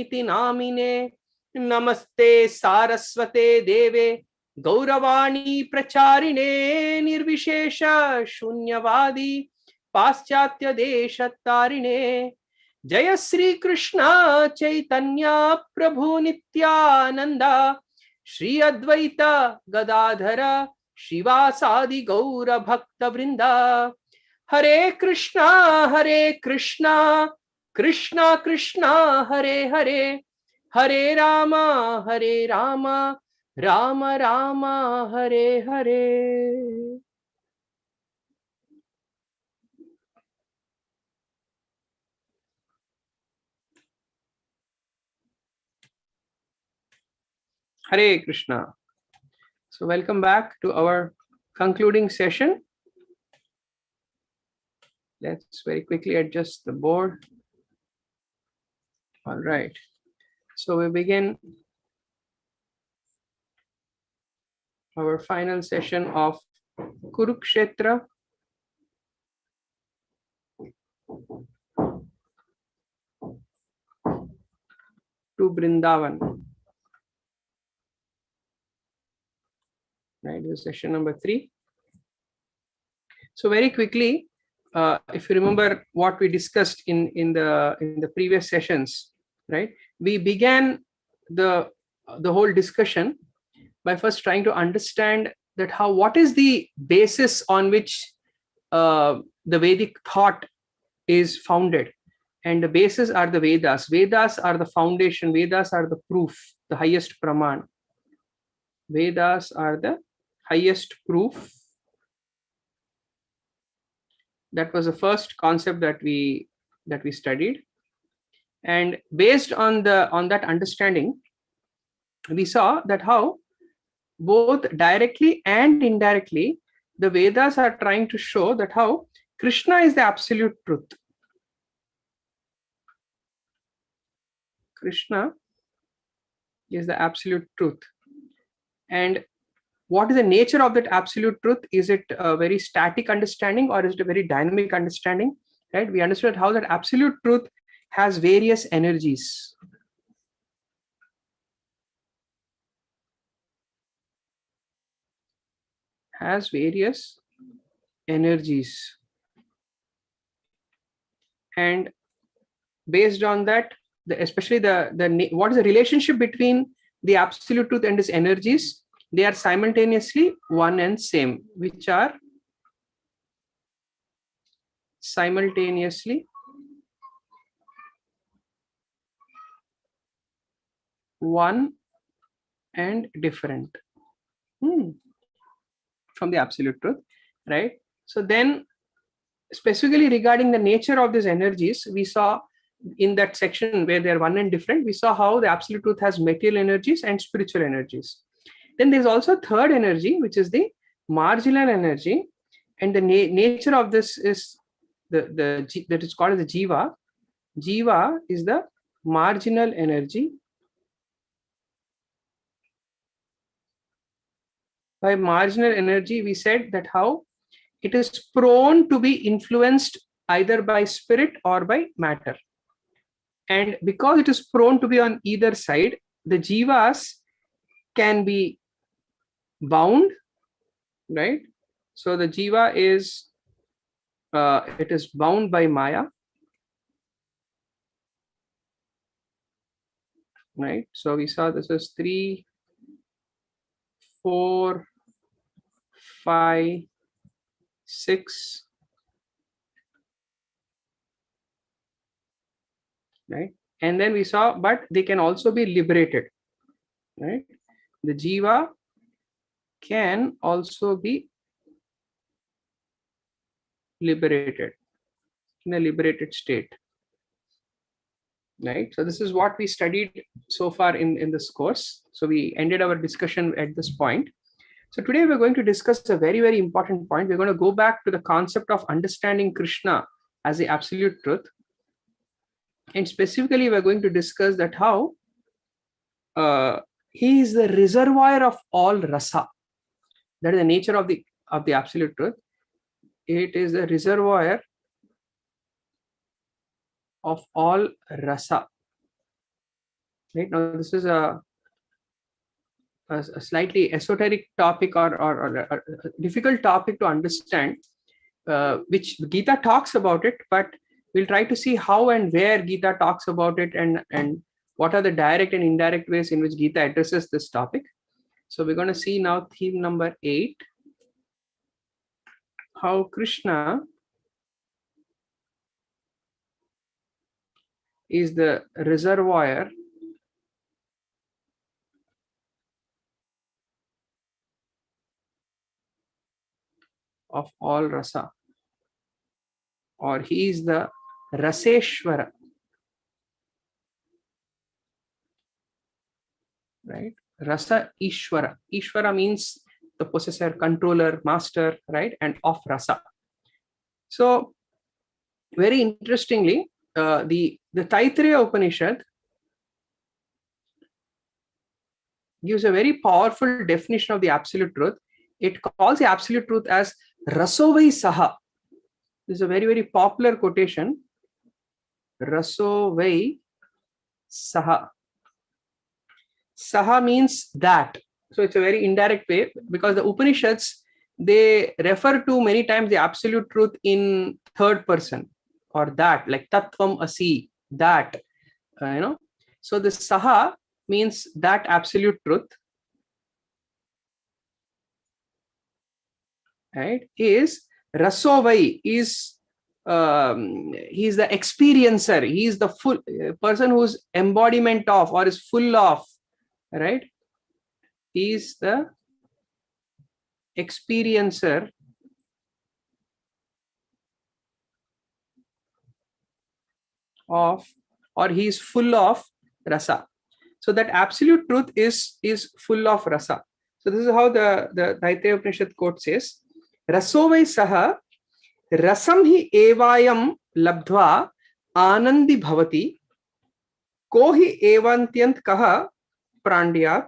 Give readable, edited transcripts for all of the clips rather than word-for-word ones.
Niti Namine Namaste Saraswate Deve Gauravani Pracharine Nirvishesha Shunyavadi Paschatya Deshatarine Jaya Sri Krishna Chaitanya Prabhu Nityananda Shri Advaita Gadadhara Shivasadi Gaura Bhakta Vrinda Hare Krishna Krishna Krishna Hare Hare Hare Rama Rama Rama Hare Hare. Hare Krishna. So welcome back to our concluding session. Let's very quickly adjust the board. All right. So we begin our final session of Kurukshetra. To Vrindavan. Right, this is session number 3. So very quickly, if you remember what we discussed in the previous sessions, right? We began the whole discussion by first trying to understand that what is the basis on which the Vedic thought is founded, and the basis are the Vedas. Vedas are the foundation. Vedas are the proof, the highest praman. Vedas are the highest proof. That was the first concept that we studied, and based on that understanding, we saw that how both directly and indirectly the Vedas are trying to show that how Krishna is the absolute truth. Krishna is the absolute truth. And what is the nature of that absolute truth? Is it a very static understanding or is it a very dynamic understanding? Right? We understood how that absolute truth has various energies. Has various energies. And based on that, especially what is the relationship between the absolute truth and its energies? They are simultaneously one and same, which are simultaneously one and different from the absolute truth, right? So then, specifically regarding the nature of these energies, we saw in that section where they're one and different, we saw how the absolute truth has material energies and spiritual energies. Then there's also a third energy, which is the marginal energy, and the nature of this is that is called as the jiva. Jiva is the marginal energy. By marginal energy, we said that how it is prone to be influenced either by spirit or by matter. And because it is prone to be on either side, the jivas can be bound, right? So the jiva is it is bound by Maya, right? So we saw this is 3, 4, 5, 6, right? And then we saw, but they can also be liberated, right? The jiva can also be liberated in a liberated state, right? So this is what we studied so far in this course. So we ended our discussion at this point. So today we're going to discuss a very, very important point. We're going to go back to the concept of understanding Krishna as the absolute truth. And specifically, we're going to discuss that how he is the reservoir of all rasa. That is the nature of the absolute truth. It is the reservoir of all rasa. Right now, this is a slightly esoteric topic, or a difficult topic to understand, which Gita talks about it, but we'll try to see how and where Gita talks about it, and what are the direct and indirect ways in which Gita addresses this topic. So we're going to see now theme number 8, how Krishna is the reservoir of all rasa, or he is the Raseshwara, right? Rasa Ishwara. Ishwara means the possessor, controller, master, right? And of rasa. So very interestingly, the Taittiriya Upanishad gives a very powerful definition of the absolute truth. It calls the absolute truth as Rasovai Saha. This is a very, very popular quotation. Rasovai Saha. Saha means that. So it's a very indirect way, because the Upanishads, they refer to many times the absolute truth in third person, or that, like Tattvam Asi, that, So the Saha means that absolute truth, right? Is Rasovai, is he's the experiencer, he is the full person who's embodiment of, or is full of, right? He is the experiencer of, or he is full of rasa. So that absolute truth is full of rasa. So this is how the Taittiriya Upanishad quote says, Rasovai saha rasam hi evayam labdva anandi bhavati ko hi evantyant kaha prandyat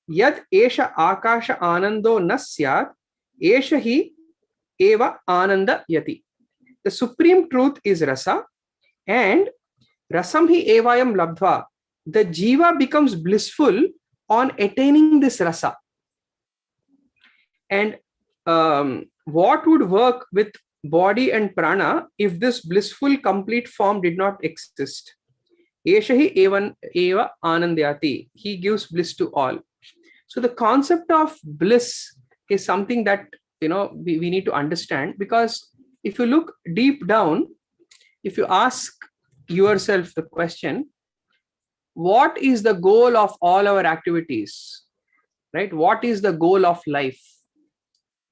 yad esha akasha anando nasyat esha hi eva ananda yati. The supreme truth is rasa, and rasam hi evayam labdva, the jiva becomes blissful on attaining this rasa. And what would work with body and prana if this blissful complete form did not exist? Eshahi evan eva anandyati. He gives bliss to all. So the concept of bliss is something that we need to understand, because if you look deep down, if you ask yourself the question, what is the goal of all our activities, right? What is the goal of life?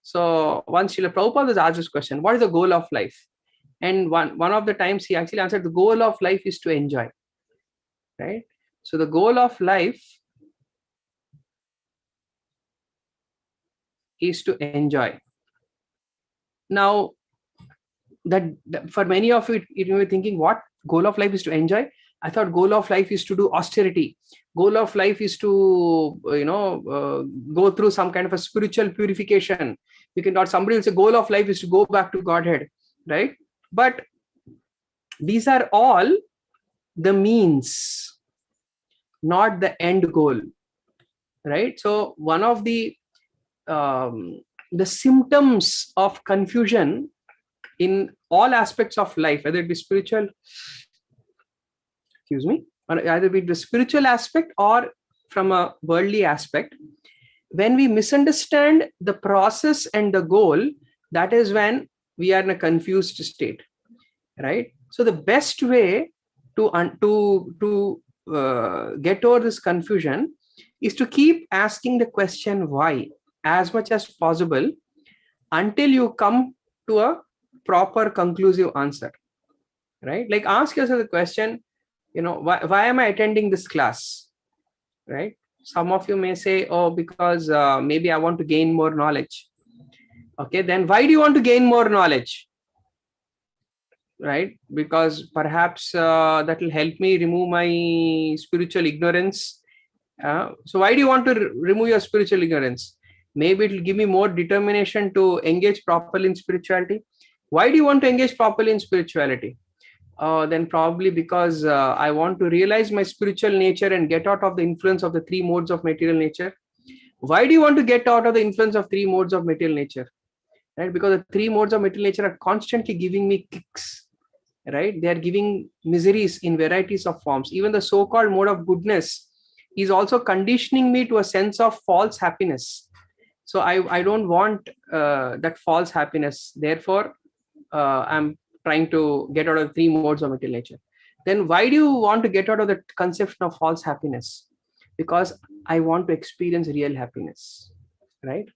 So once Srila Prabhupada was asked this question, what is the goal of life? And one of the times he actually answered, the goal of life is to enjoy, right? So the goal of life is to enjoy. Now, that for many of you, you may be thinking, what goal of life is to enjoy? I thought goal of life is to do austerity. Goal of life is to, go through some kind of a spiritual purification. You cannot, somebody will say goal of life is to go back to Godhead, right? But these are all the means, not the end goal, right? So one of the symptoms of confusion in all aspects of life, whether it be spiritual, either be the spiritual aspect or from a worldly aspect, when we misunderstand the process and the goal, that is when we are in a confused state, right? So the best way to get over this confusion is to keep asking the question why as much as possible until you come to a proper conclusive answer, right? Like ask yourself the question, why am I attending this class, right? Some of you may say, oh, because maybe I want to gain more knowledge. Okay, then why do you want to gain more knowledge, right? Because perhaps that will help me remove my spiritual ignorance. So why do you want to remove your spiritual ignorance? Maybe it will give me more determination to engage properly in spirituality. Why do you want to engage properly in spirituality? then probably because I want to realize my spiritual nature and get out of the influence of the three modes of material nature. Why do you want to get out of the influence of three modes of material nature? Right? Because the three modes of material nature are constantly giving me kicks. Right? They are giving miseries in varieties of forms. Even the so-called mode of goodness is also conditioning me to a sense of false happiness. So I don't want that false happiness. Therefore, I'm trying to get out of the three modes of material nature. Then why do you want to get out of the conception of false happiness? Because I want to experience real happiness, right?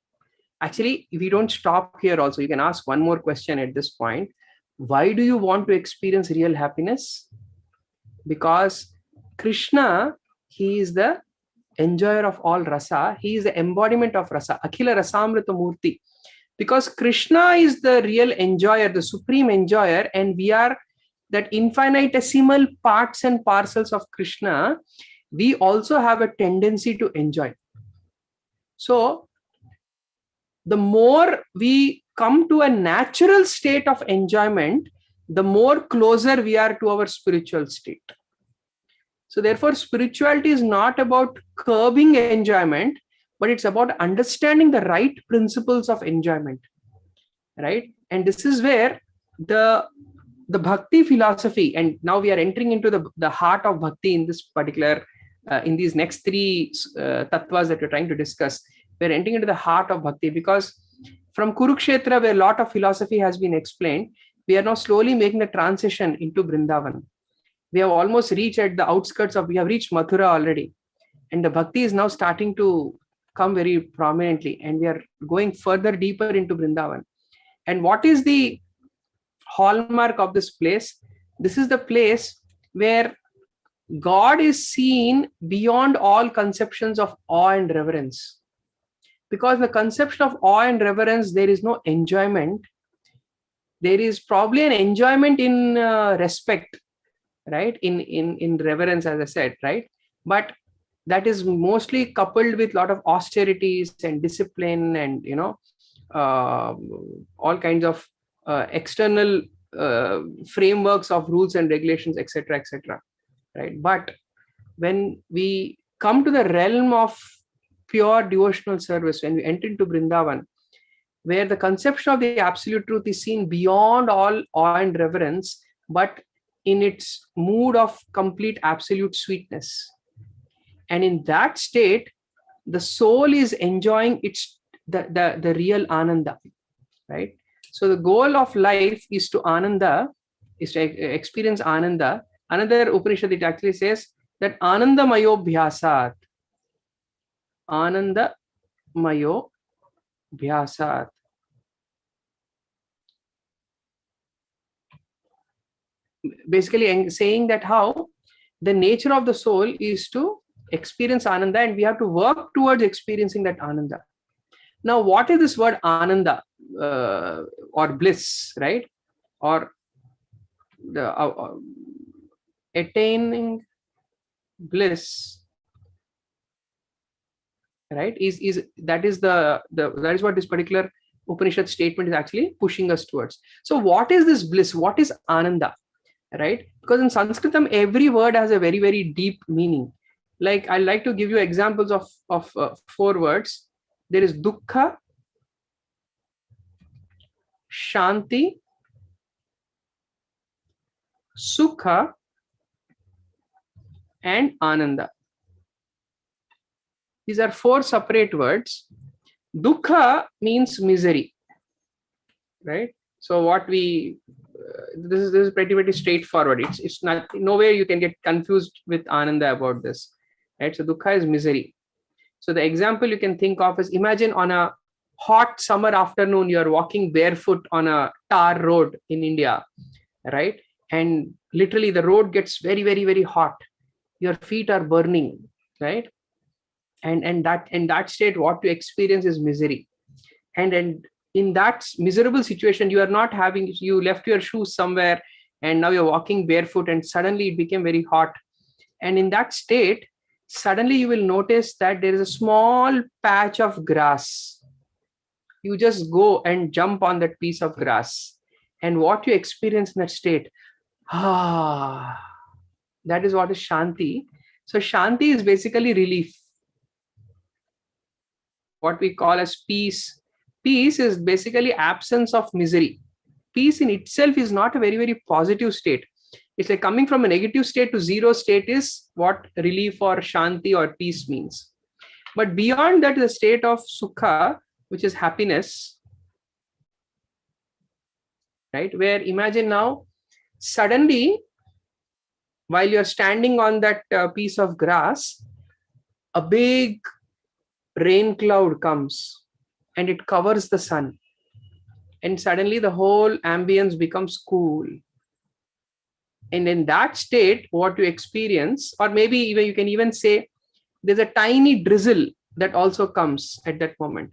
Actually, if we don't stop here also, you can ask one more question at this point. Why do you want to experience real happiness? Because Krishna, he is the enjoyer of all rasa. He is the embodiment of rasa. Akhila Rasamrita Murti. Because Krishna is the real enjoyer, the supreme enjoyer, and we are that infinitesimal parts and parcels of Krishna. We also have a tendency to enjoy. So the more we come to a natural state of enjoyment, the more closer we are to our spiritual state. So therefore, spirituality is not about curbing enjoyment, but it's about understanding the right principles of enjoyment, right? And this is where the Bhakti philosophy, and now we are entering into the heart of Bhakti in this particular, in these next three tattvas that we're trying to discuss. We're entering into the heart of Bhakti, because from Kurukshetra, where a lot of philosophy has been explained, we are now slowly making the transition into Vrindavan. We have almost reached at the outskirts of, we have reached Mathura already. And the Bhakti is now starting to come very prominently, and we are going further deeper into Vrindavan. And what is the hallmark of this place? This is the place where God is seen beyond all conceptions of awe and reverence. Because the conception of awe and reverence, there is no enjoyment. There is probably an enjoyment in respect, right? In reverence, as I said, right? But that is mostly coupled with a lot of austerities and discipline and, all kinds of external frameworks of rules and regulations, etc., etc., right? But when we come to the realm of pure devotional service, when we enter into Vrindavan, where the conception of the absolute truth is seen beyond all awe and reverence, but in its mood of complete absolute sweetness. And in that state, the soul is enjoying the real ananda, right? So the goal of life is to ananda, is to experience ananda. Another Upanishad, it actually says that ananda mayo bhyasat. Ananda mayo bhyasat. Basically saying that how the nature of the soul is to experience ananda, and we have to work towards experiencing that ananda. Now, what is this word ananda or bliss, right? Or the attaining bliss, right? That is what this particular Upanishad statement is actually pushing us towards. So what is this bliss? What is ananda, right? Because in Sanskritam, every word has a very, very deep meaning. Like, I like to give you examples of 4 words. There is dukkha, shanti, sukha, and ananda. These are 4 separate words. Dukkha means misery, right? So what we this is pretty straightforward. It's not, nowhere you can get confused with ananda about this, right? So dukkha is misery. So the example you can think of is, imagine on a hot summer afternoon, you're walking barefoot on a tar road in India, right? And literally the road gets very, very, very hot. Your feet are burning, right? And that in that state, what you experience is misery. And in that miserable situation, you left your shoes somewhere, and now you're walking barefoot, and suddenly it became very hot. And in that state, suddenly you will notice that there is a small patch of grass. You just go and jump on that piece of grass, and what you experience in that state, Ah, that is what is Shanti. So Shanti is basically relief, what we call as peace. Peace is basically absence of misery. Peace in itself is not a very, very positive state. It's like coming from a negative state to zero state is what relief or Shanti or peace means. But beyond that, the state of Sukha, which is happiness, right? Where imagine now, suddenly, while you're standing on that piece of grass, a big rain cloud comes and it covers the sun. And suddenly the whole ambience becomes cool. And in that state, what you experience, or maybe even you can even say there's a tiny drizzle that also comes at that moment.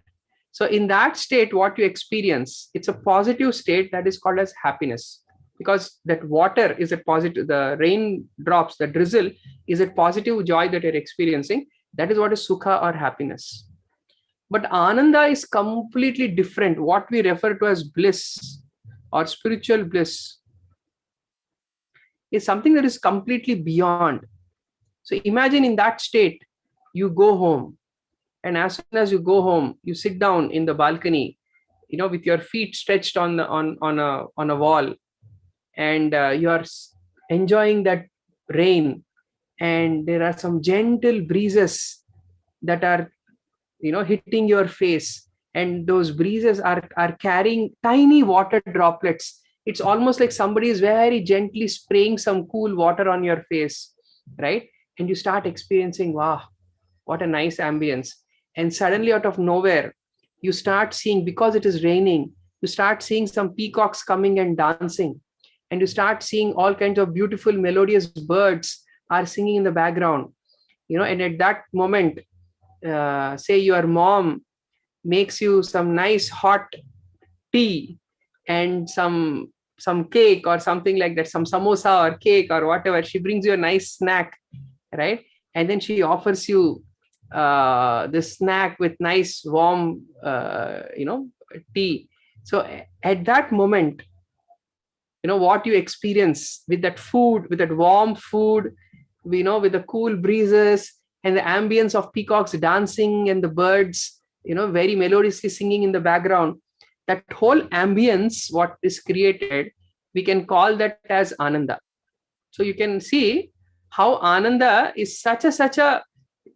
So in that state, what you experience, it's a positive state that is called as happiness, because that water is a positive, the rain drops, the drizzle is a positive joy that you're experiencing. That is what is sukha or happiness. But ananda is completely different, what we refer to as bliss or spiritual bliss is something that is completely beyond. So imagine in that state, you go home, and as soon as you go home, you sit down in the balcony, with your feet stretched on a wall, and you are enjoying that rain, and there are some gentle breezes that are hitting your face, and those breezes are carrying tiny water droplets. It's almost like somebody is very gently spraying some cool water on your face, right? And you start experiencing, wow, what a nice ambience. And suddenly out of nowhere, you start seeing, because it is raining, you start seeing some peacocks coming and dancing, and you start seeing all kinds of beautiful melodious birds are singing in the background, and at that moment, say your mom makes you some nice hot tea and some cake or something like that, some samosa or cake or whatever. She brings you a nice snack, right? And then she offers you this snack with nice warm tea. So at that moment, what you experience with that food, with that warm food, with the cool breezes and the ambience of peacocks dancing and the birds very melodiously singing in the background, that whole ambience what is created, we can call that as ananda. So you can see how ananda is such a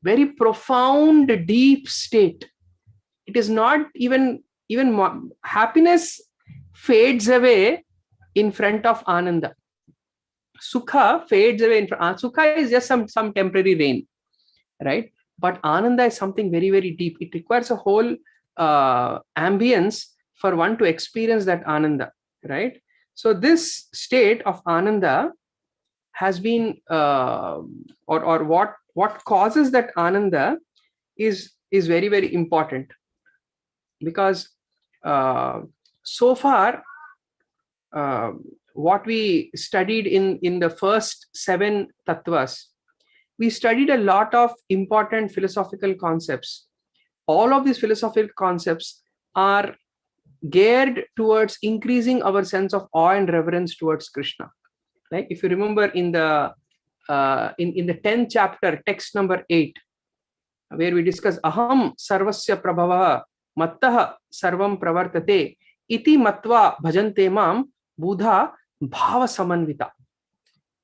very profound, deep state. It is not even happiness fades away in front of ananda. Sukha fades away in front. Sukha is just some temporary rain, right? But ananda is something very, very deep. It requires a whole ambience for one to experience that ananda, right? So this state of ananda has been or what causes that ananda is very, very important, because so far what we studied in the first 7 tattvas, we studied a lot of important philosophical concepts. All of these philosophical concepts are geared towards increasing our sense of awe and reverence towards Krishna. Like if you remember in the 10th chapter, text number 8, where we discuss aham sarvasya prabhava mattah sarvam pravartate iti matva bhajante mam buddha bhava samanvita.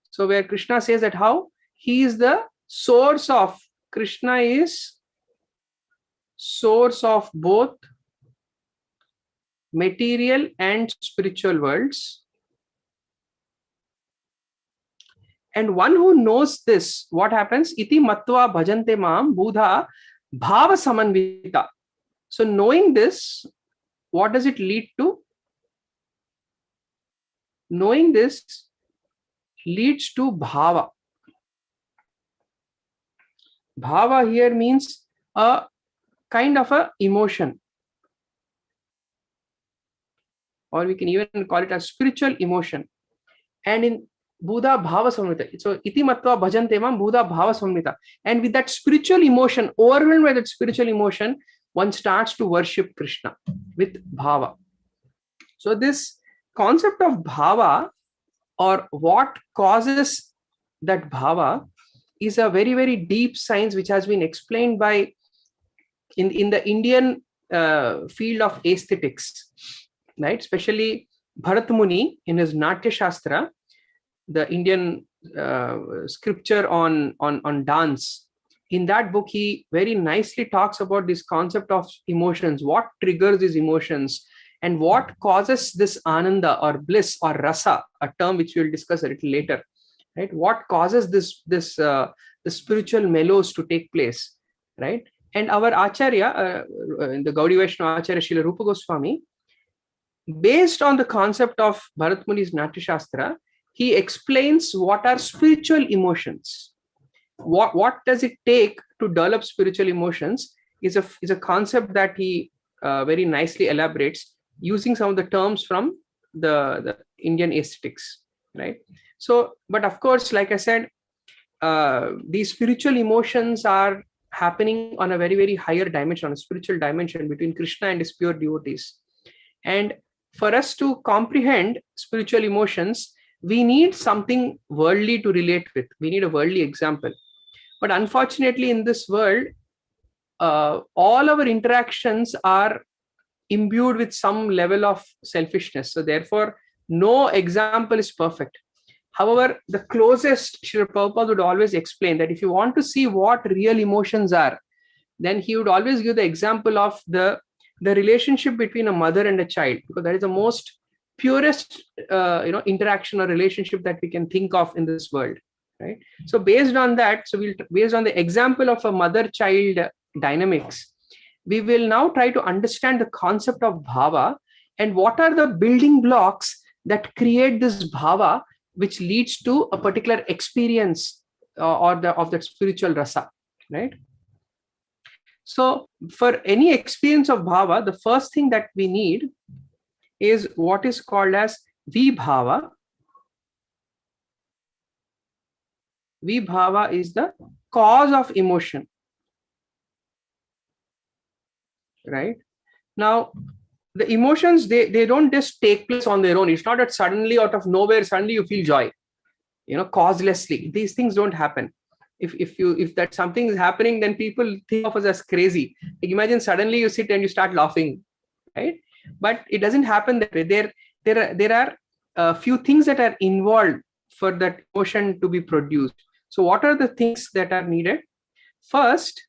So where Krishna says that how he is the source of, Krishna is source of both material and spiritual worlds. And one who knows this, what happens? Iti matva bhajante mam buddha bhava samanvita. So knowing this, what does it lead to? Knowing this leads to bhava. Bhava here means a kind of a emotion, or we can even call it a spiritual emotion. And in Buddha Bhava Samvita, so iti matva bhajante mam Buddha Bhava Samvita. And with that spiritual emotion, overwhelmed by that spiritual emotion, one starts to worship Krishna with bhava. So this concept of bhava or what causes that bhava is a very, very deep science which has been explained by in the Indian field of aesthetics, right? Especially Bharat Muni in his Natya Shastra, the Indian scripture on dance. In that book, he very nicely talks about this concept of emotions, what triggers these emotions, and what causes this ananda or bliss or rasa, a term which we will discuss a little later, right? What causes the spiritual mellows to take place, right? And our Acharya, the Gaudiya Vaishnava Acharya Srila Rupa Goswami, based on the concept of Bharat Muni's Natya Shastra, he explains what are spiritual emotions. What does it take to develop spiritual emotions is a concept that he very nicely elaborates using some of the terms from the Indian aesthetics, right? So, but of course, like I said, these spiritual emotions are happening on a very, very higher dimension, on a spiritual dimension between Krishna and his pure devotees. And for us to comprehend spiritual emotions, we need something worldly to relate with. We need a worldly example. But unfortunately, in this world, all our interactions are imbued with some level of selfishness. So therefore, no example is perfect. However, the closest Srila Prabhupada would always explain that if you want to see what real emotions are, then he would always give the example of the relationship between a mother and a child, because that is the most purest interaction or relationship that we can think of in this world, right? So based on that, based on the example of a mother-child dynamics, we will now try to understand the concept of bhava and what are the building blocks that create this bhava, which leads to a particular experience of the spiritual rasa, right? So for any experience of bhava, the first thing that we need is what is called as vibhava. Vibhava is the cause of emotion, right? Now, the emotions, they don't just take place on their own. It's not that suddenly out of nowhere, suddenly you feel joy, causelessly. These things don't happen. If that something is happening, then people think of us as crazy. Like imagine suddenly you sit and you start laughing, right? But it doesn't happen that way. There are a few things that are involved for that emotion to be produced. So what are the things that are needed? First,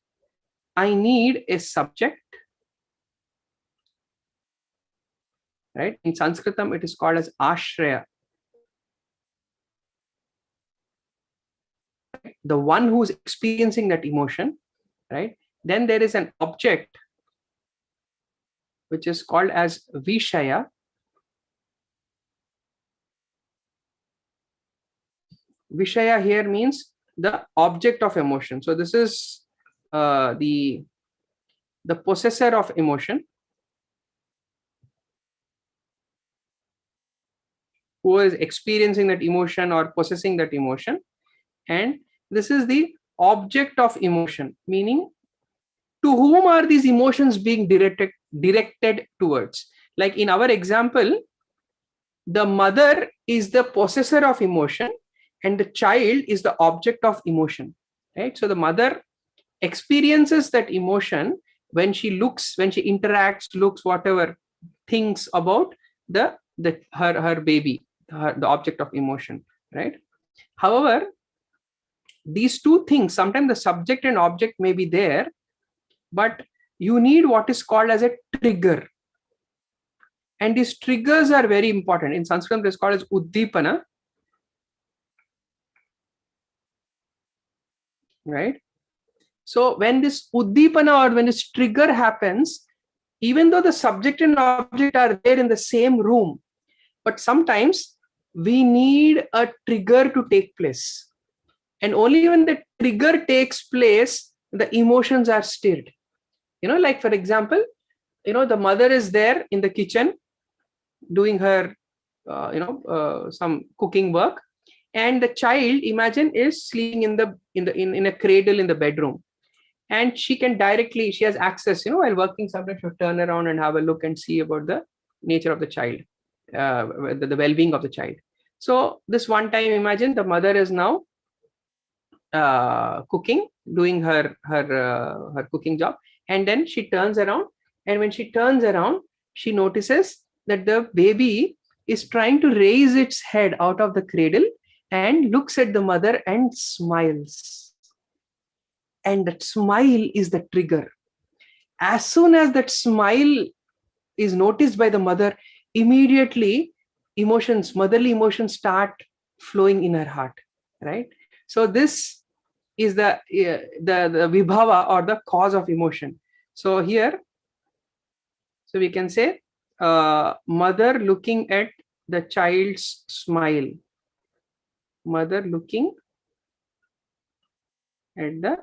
I need a subject, right? In Sanskritam, it is called as ashraya. The one who is experiencing that emotion, right? Then there is an object which is called as vishaya. Vishaya here means the object of emotion. So this is the possessor of emotion, who is experiencing that emotion or possessing that emotion. And this is the object of emotion, meaning to whom are these emotions being directed towards. Like in our example, the mother is the possessor of emotion and the child is the object of emotion, right? So the mother experiences that emotion when she looks, when she interacts, looks, whatever, thinks about her baby, the object of emotion, right? However, these two things, sometimes the subject and object may be there, but you need what is called as a trigger. And these triggers are very important. In Sanskrit, it's called as uddipana, right? So when this uddipana or when this trigger happens, even though the subject and object are there in the same room, but sometimes we need a trigger to take place. And only when the trigger takes place, the emotions are stirred. Like for example, the mother is there in the kitchen doing her, some cooking work, and the child, imagine, is sleeping in a cradle in the bedroom, and she has access, while working, sometimes she'll turn around and have a look and see about the nature of the child, the well-being of the child. So this one time, imagine the mother is now cooking, doing her cooking job, and then she turns around, and when she turns around, she notices that the baby is trying to raise its head out of the cradle and looks at the mother and smiles. And that smile is the trigger. As soon as that smile is noticed by the mother, immediately motherly emotions start flowing in her heart, right? So this is the vibhava, or the cause of emotion. So here, so we can say mother looking at the child's smile. Mother looking at the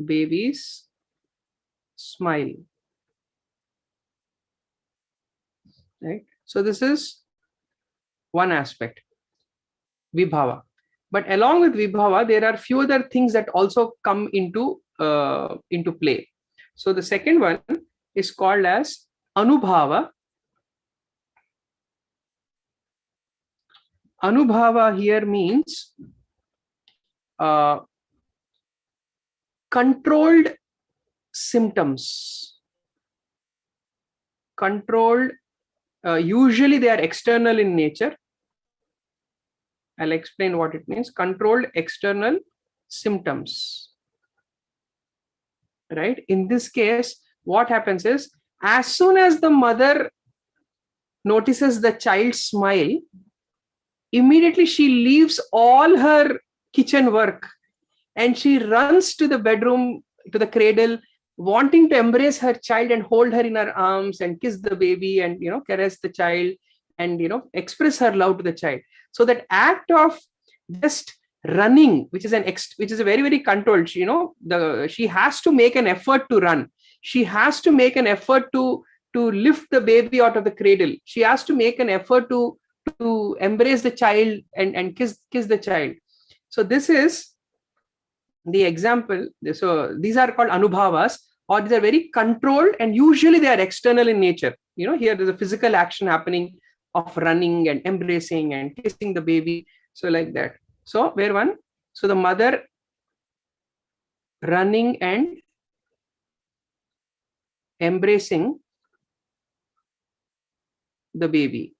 baby's smile. Right? So this is one aspect, vibhava. But along with vibhava, there are few other things that also come into play. So the second one is called as anubhava. Anubhava here means controlled symptoms. Controlled, usually they are external in nature. I'll explain what it means. Controlled external symptoms. Right? In this case, what happens is, as soon as the mother notices the child's smile, immediately she leaves all her kitchen work and she runs to the bedroom, to the cradle, wanting to embrace her child and hold her in her arms and kiss the baby and, caress the child and, express her love to the child. So that act of just running, which is a very, very controlled, she has to make an effort to run. She has to make an effort to lift the baby out of the cradle. She has to make an effort to embrace the child and kiss the child. So this is the example. So these are called anubhavas, or these are very controlled, and usually they are external in nature. Here there's a physical action happening of running and embracing and kissing the baby. So like that. So where one? So the mother running and embracing the baby.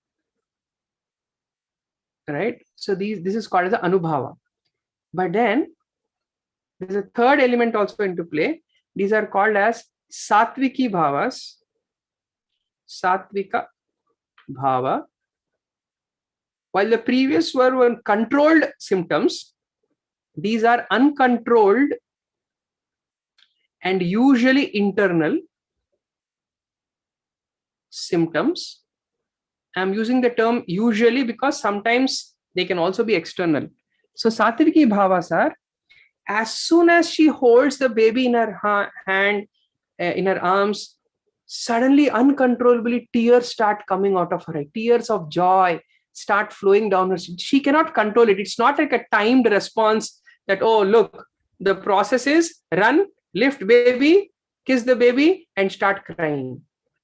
Right? So this is called as the anubhava. But then there's a third element also into play. These are called as satviki bhavas. Satvika bhava. While the previous were controlled symptoms, these are uncontrolled and usually internal symptoms. I'm using the term usually because sometimes they can also be external. So satviki bhavas are, as soon as she holds the baby in her hand, in her arms, suddenly uncontrollably tears start coming out of her eyes. Tears of joy start flowing down her. She cannot control it. It's not like a timed response that, oh, look, the process is run, lift baby, kiss the baby, and start crying.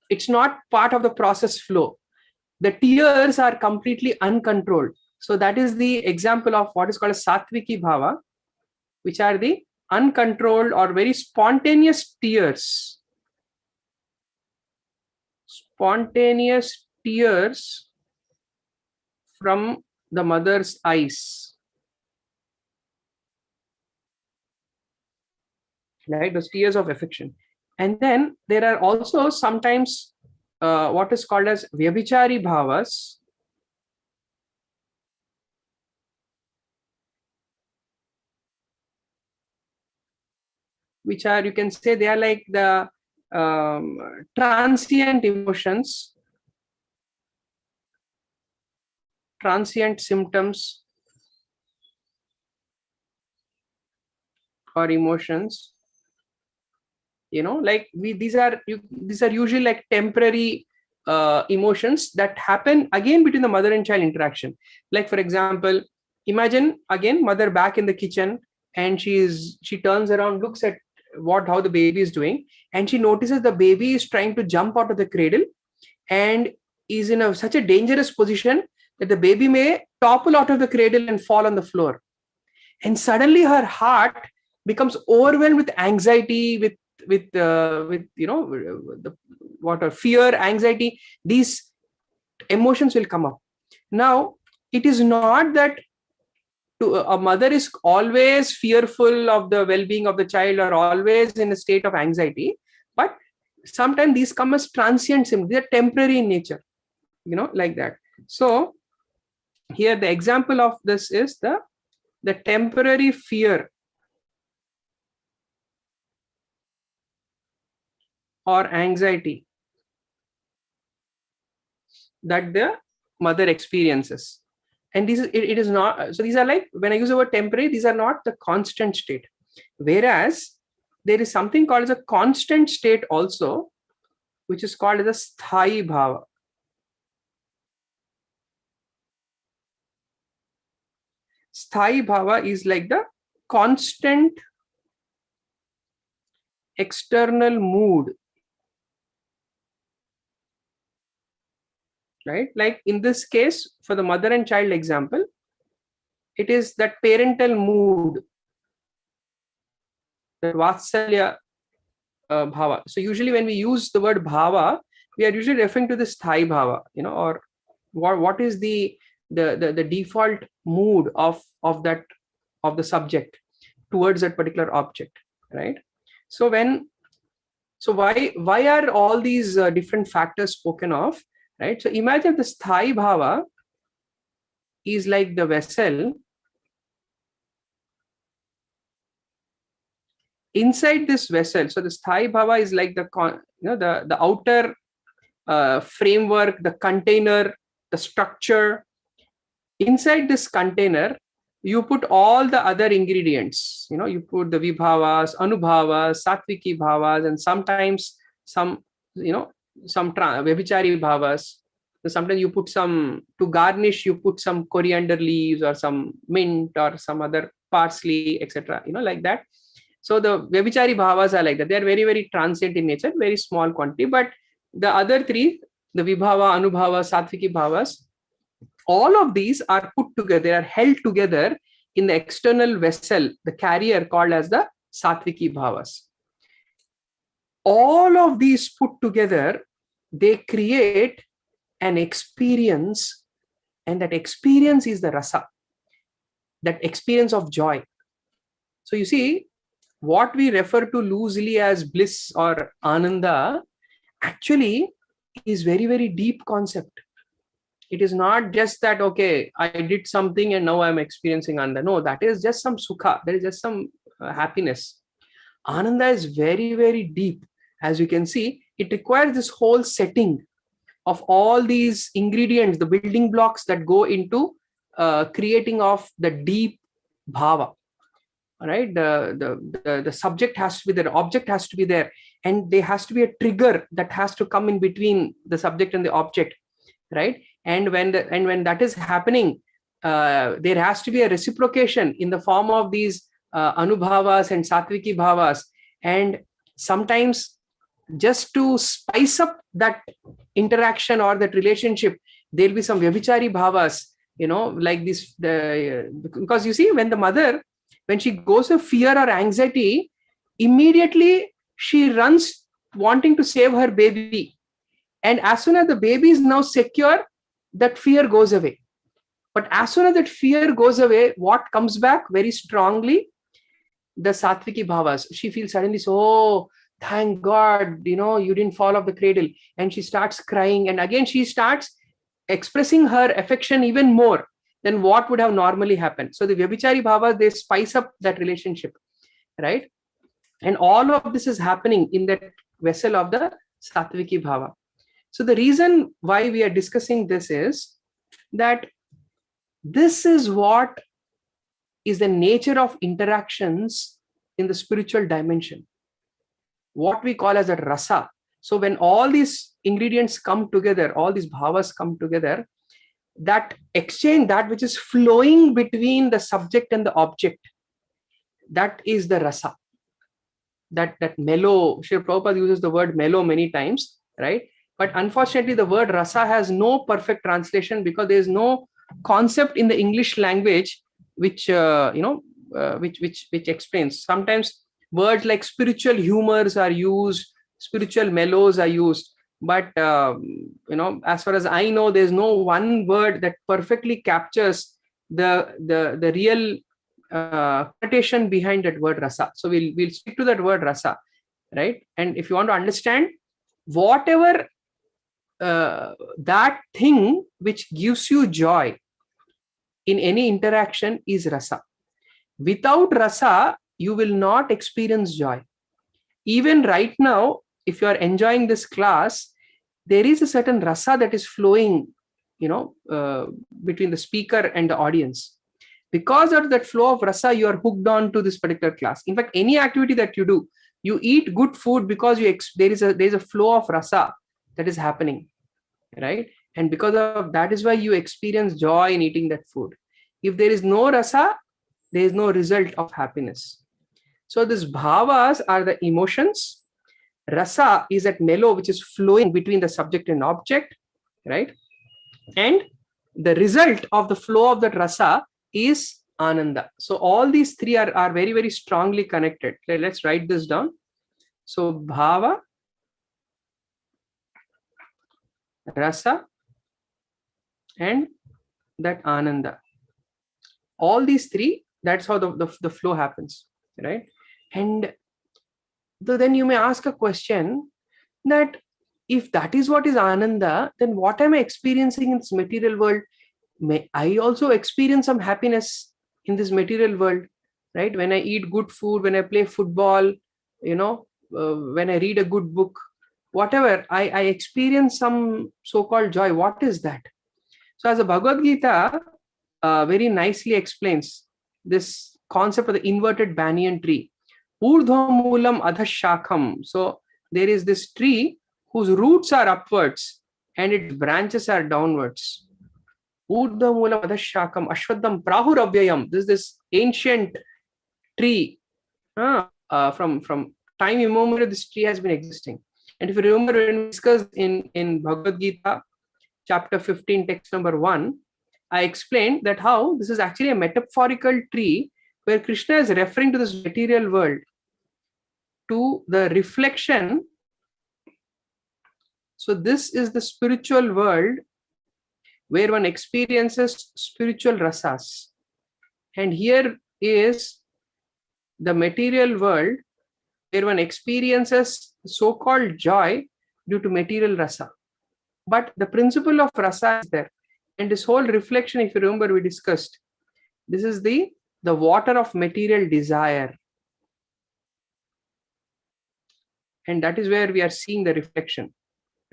It's not part of the process flow. The tears are completely uncontrolled. So that is the example of what is called a satviki bhava, which are the uncontrolled or very spontaneous tears. Spontaneous tears from the mother's eyes. Right? Those tears of affection. And then there are also sometimes what is called as vyabhichari bhavas. Which are, you can say, they are like the transient emotions, transient symptoms or emotions. Like these are usually like temporary emotions that happen again between the mother and child interaction. Like, for example, imagine again mother back in the kitchen, and she turns around, looks at how the baby is doing, and she notices the baby is trying to jump out of the cradle and is in such a dangerous position that the baby may topple out of the cradle and fall on the floor. And suddenly her heart becomes overwhelmed with anxiety, with fear, anxiety. These emotions will come up. Now, it is not that a mother is always fearful of the well-being of the child or always in a state of anxiety, but sometimes these come as transient symptoms. They are temporary in nature, like that. So here the example of this is the temporary fear or anxiety that the mother experiences. And it is not, so these are like, when I use the word temporary, these are not the constant state. Whereas there is something called as a constant state also, which is called as a sthai bhava. Sthai bhava is like the constant external mood, right? Like in this case, for the mother and child example, it is that parental mood, the vatsalya bhava. So usually when we use the word bhava, we are usually referring to this sthai bhava, or what is the default mood of the subject towards that particular object, right? So why are all these different factors spoken of, right? So imagine the sthai bhava is like the vessel. Inside this vessel, so the sthai bhava is like the outer framework, the container, the structure. Inside this container, you put all the other ingredients. You put the vibhavas, anubhavas, satviki bhavas, and sometimes some vebhichari bhavas. So sometimes you put some, to garnish, you put some coriander leaves or some mint or some other parsley, etc. Like that. So the vebhichari bhavas are like that. They are very, very transient in nature, very small quantity. But the other three, the vibhava, anubhava, satviki bhavas, all of these are put together, they are held together in the external vessel, the carrier called as the satviki bhavas. All of these put together, they create an experience, and that experience is the rasa, that experience of joy. So you see, what we refer to loosely as bliss or ananda actually is very, very deep concept. It is not just that, okay, I did something and now I'm experiencing ananda. No, that is just some sukha. There is just some happiness. Ananda is very, very deep. As you can see, it requires this whole setting of all these ingredients, the building blocks that go into creating of the deep bhava. Right? The subject has to be there, the object has to be there, and there has to be a trigger that has to come in between the subject and the object, right? And when that is happening, there has to be a reciprocation in the form of these anubhavas and satviki bhavas. And sometimes, just to spice up that interaction or that relationship, there'll be some vyabhichari bhavas, like this. Because you see, when she goes with fear or anxiety, immediately she runs wanting to save her baby. And as soon as the baby is now secure, that fear goes away. But as soon as that fear goes away, what comes back very strongly? The satviki bhavas. She feels suddenly, so, oh, thank God, you didn't fall off the cradle. And she starts crying. And again, she starts expressing her affection even more than what would have normally happened. So the vyabhichari bhavas, they spice up that relationship, right? And all of this is happening in that vessel of the satviki bhava. So the reason why we are discussing this is that this is what is the nature of interactions in the spiritual dimension, what we call as a rasa. So when all these ingredients come together, all these bhavas come together, that exchange, that which is flowing between the subject and the object, that is the rasa. That mellow, Srila Prabhupada uses the word mellow many times, right? But unfortunately, the word rasa has no perfect translation because there is no concept in the English language which which explains. Sometimes words like spiritual humors are used, spiritual mellows are used, but as far as I know, there's no one word that perfectly captures the real connotation behind that word rasa. So we'll stick to that word rasa, right? And if you want to understand whatever that thing which gives you joy in any interaction is rasa. Without rasa, you will not experience joy. Even right now, if you are enjoying this class, there is a certain rasa that is flowing, between the speaker and the audience. Because of that flow of rasa, you are hooked on to this particular class. In fact, any activity that you do, you eat good food because there is a flow of rasa that is happening, right? And because of that is why you experience joy in eating that food. If there is no rasa, there is no result of happiness. So these bhavas are the emotions. Rasa is that mellow which is flowing between the subject and object, right? And the result of the flow of that rasa is ananda. So all these three are very, very strongly connected. Let's write this down. So bhava, rasa, and that ananda. All these three, that's how the flow happens, right? And then you may ask a question that if that is what is ananda, then what am I experiencing in this material world? May I also experience some happiness in this material world, right? When I eat good food, when I play football, when I read a good book, whatever, I experience some so-called joy. What is that? So as the Bhagavad Gita very nicely explains this concept of the inverted banyan tree. Urdhvamulam adhashakam. So there is this tree whose roots are upwards and its branches are downwards. Urdhvamulam adhashakam ashwadam prahuravyayam. This is this ancient tree. From time immemorial, this tree has been existing. And if you remember, when we discussed in Bhagavad Gita, chapter 15, text number 1, I explained that how this is actually a metaphorical tree where Krishna is referring to this material world, to the reflection. So this is the spiritual world where one experiences spiritual rasas. And here is the material world where one experiences so-called joy due to material rasa. But the principle of rasa is there. And this whole reflection, if you remember, we discussed, this is the water of material desire. And that is where we are seeing the reflection,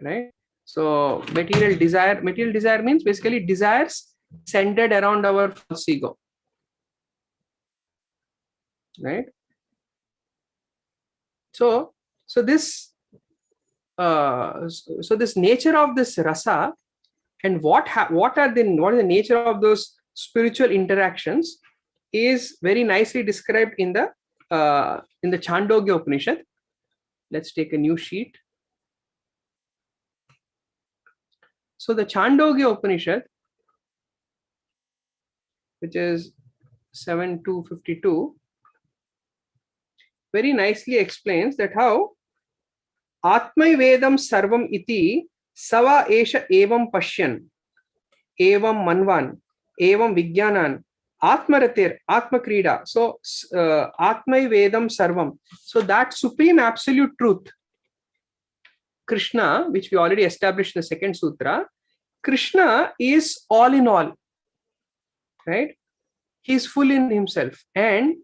right? So material desire means basically desires centered around our false ego, right? So this this nature of this rasa and what is the nature of those spiritual interactions is very nicely described in the Chandogya Upanishad. Let's take a new sheet. So the Chandogya Upanishad, which is 7.2.52, very nicely explains that how Atmai Vedam Sarvam Iti Sava Esha Evam Pashyan Evam Manvan Evam Vigyanan Atmaratir Atmakrida. So Atmai Vedam Sarvam. So that supreme absolute truth, Krishna, which we already established in the second sutra, Krishna is all in all, right? He is full in himself. And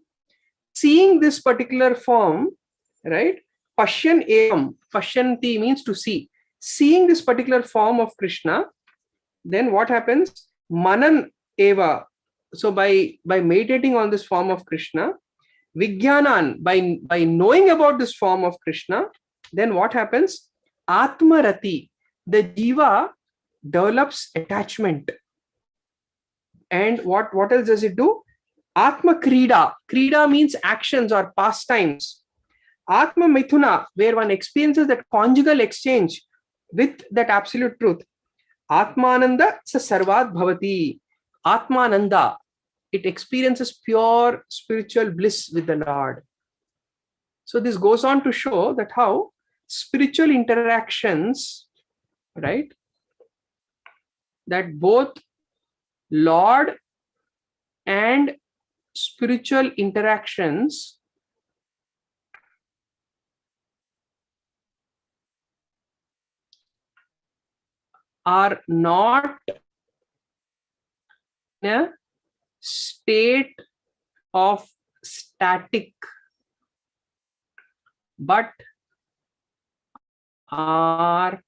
seeing this particular form, right? Pashyan evam, pashyanti means to see. Seeing this particular form of Krishna, then what happens? Manan eva. So by meditating on this form of Krishna, Vigyanan, by knowing about this form of Krishna, then what happens? Atmarati, the jiva develops attachment. And what else does it do? Atma Krida. Krida means actions or pastimes. Atma Mithuna, where one experiences that conjugal exchange with that absolute truth. Atmananda sa sarvat bhavati. Atmananda, it experiences pure spiritual bliss with the Lord. So this goes on to show that how spiritual interactions, right, that both Lord and spiritual interactions are not in a state of static, but are.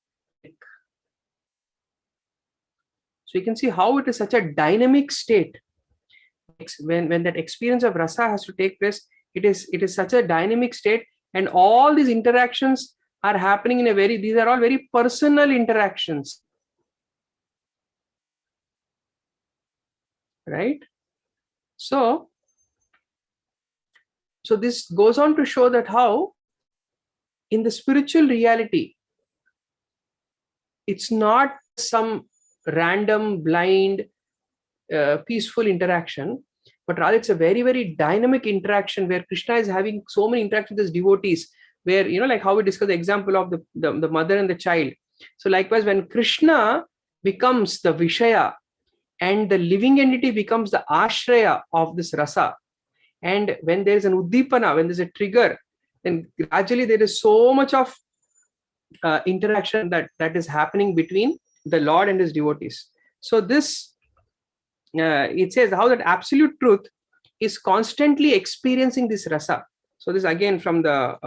So you can see how it is such a dynamic state. When that experience of rasa has to take place, it is such a dynamic state, and all these interactions are happening in a very, these are all very personal interactions, right? So this goes on to show that how in the spiritual reality, it's not some random, blind, peaceful interaction, but rather it's a very, very dynamic interaction where Krishna is having so many interactions with his devotees, where, you know, like how we discussed the example of the mother and the child. So likewise, when Krishna becomes the Vishaya and the living entity becomes the Ashraya of this rasa, and when there is an Uddipana, when there's a trigger, then gradually there is so much of interaction that is happening between the Lord and his devotees. So this, it says how that absolute truth is constantly experiencing this rasa. So this again from the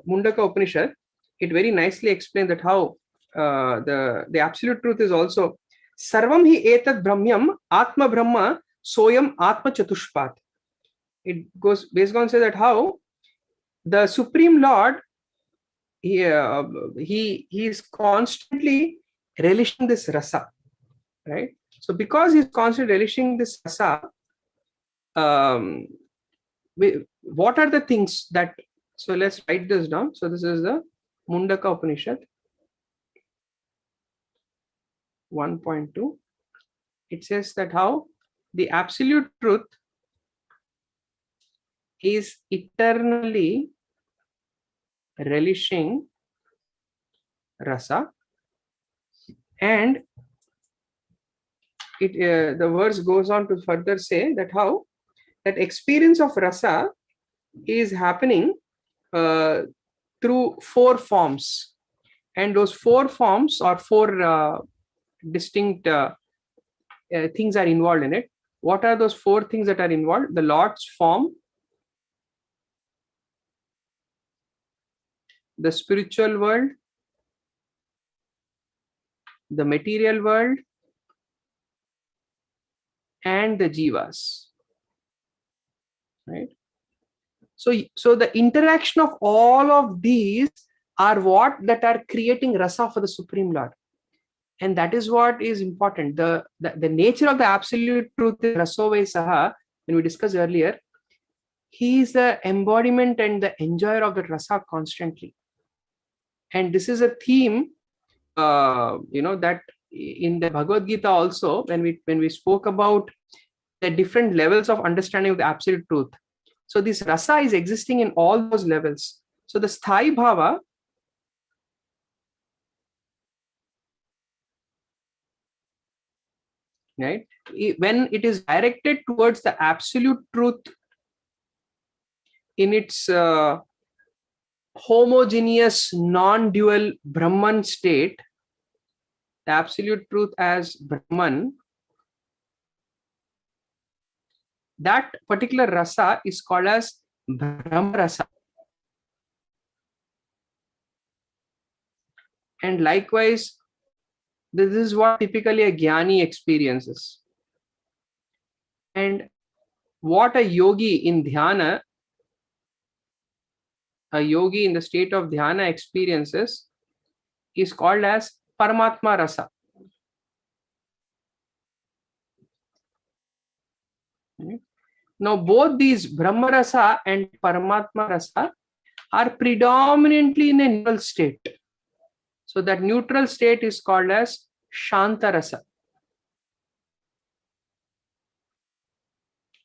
Mundaka Upanishad, it very nicely explains that how the absolute truth is also sarvam hi etat brahmyam atma brahma soyam atma chatushpat. It goes based on say that how the Supreme Lord, he is constantly relishing this rasa, right? So because he's constantly relishing this rasa, what are the things that, so let's write this down. So this is the Mundaka Upanishad 1.2. It says that how the absolute truth is eternally relishing rasa, and it the verse goes on to further say that how that experience of rasa is happening through four forms, and those four forms or four distinct things are involved in it. What are those four things that are involved? The Lord's form, the spiritual world, the material world, and the jivas, right? So the interaction of all of these are what that are creating rasa for the Supreme Lord, and that is what is important. The nature of the absolute truth is rasovai saha. When we discussed earlier, he is the embodiment and the enjoyer of the rasa constantly, and this is a theme that in the Bhagavad Gita also, when we spoke about the different levels of understanding of the absolute truth. So this rasa is existing in all those levels. So the sthai bhava, right, when it is directed towards the absolute truth in its homogeneous non-dual Brahman state, the absolute truth as Brahman, that particular rasa is called as Brahma rasa. And likewise, this is what typically a jnani experiences. And what a yogi in dhyana, a yogi in the state of dhyana experiences is called as Paramatma rasa. Now both these Brahma rasa and Paramatma rasa are predominantly in a neutral state. So that neutral state is called as Shantarasa.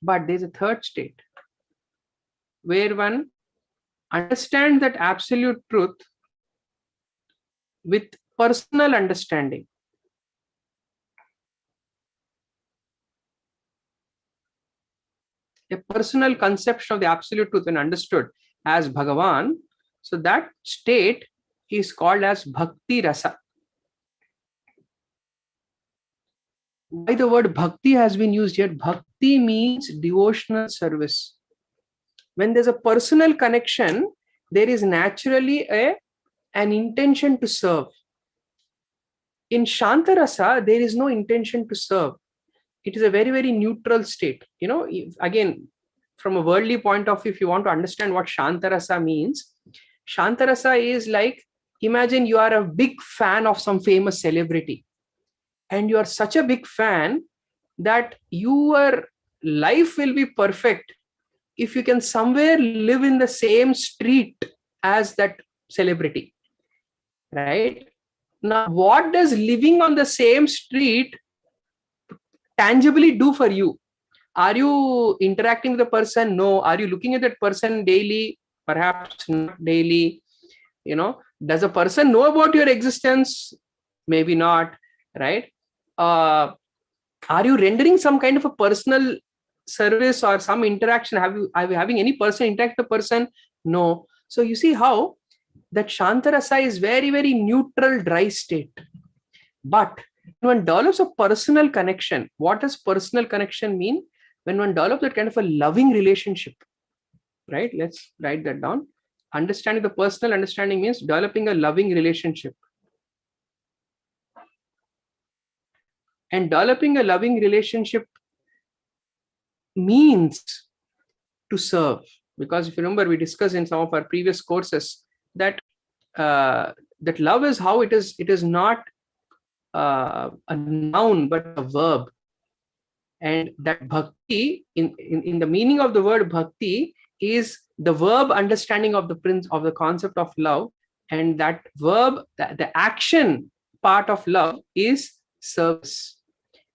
But there's a third state where one understands that absolute truth with personal understanding. A personal conception of the absolute truth when understood as Bhagavan. So that state is called as Bhakti Rasa. Why the word Bhakti has been used here? Bhakti means devotional service. When there's a personal connection, there is naturally an intention to serve. In Shantarasa, there is no intention to serve. It is a very, very neutral state. Again, from a worldly point of view, if you want to understand what Shantarasa means, Shantarasa is like, imagine you are a big fan of some famous celebrity. And you are such a big fan that your life will be perfect if you can somewhere live in the same street as that celebrity, right? Now, what does living on the same street tangibly do for you? Are you interacting with the person? No. Are you looking at that person daily? Perhaps not daily. Does a person know about your existence? Maybe not, right? Are you rendering some kind of a personal service or some interaction? Are you having any person interact with the person? No. So you see how that Shantarasa is very, very neutral, dry state. But when one develops a personal connection, what does personal connection mean? When one develops that kind of a loving relationship, right? Let's write that down. Understanding the personal understanding means developing a loving relationship. And developing a loving relationship means to serve. Because if you remember, we discussed in some of our previous courses that that love is how it is not a noun but a verb. And that bhakti, in the meaning of the word bhakti, is the verb understanding of the concept of love. And that verb, the action part of love is service.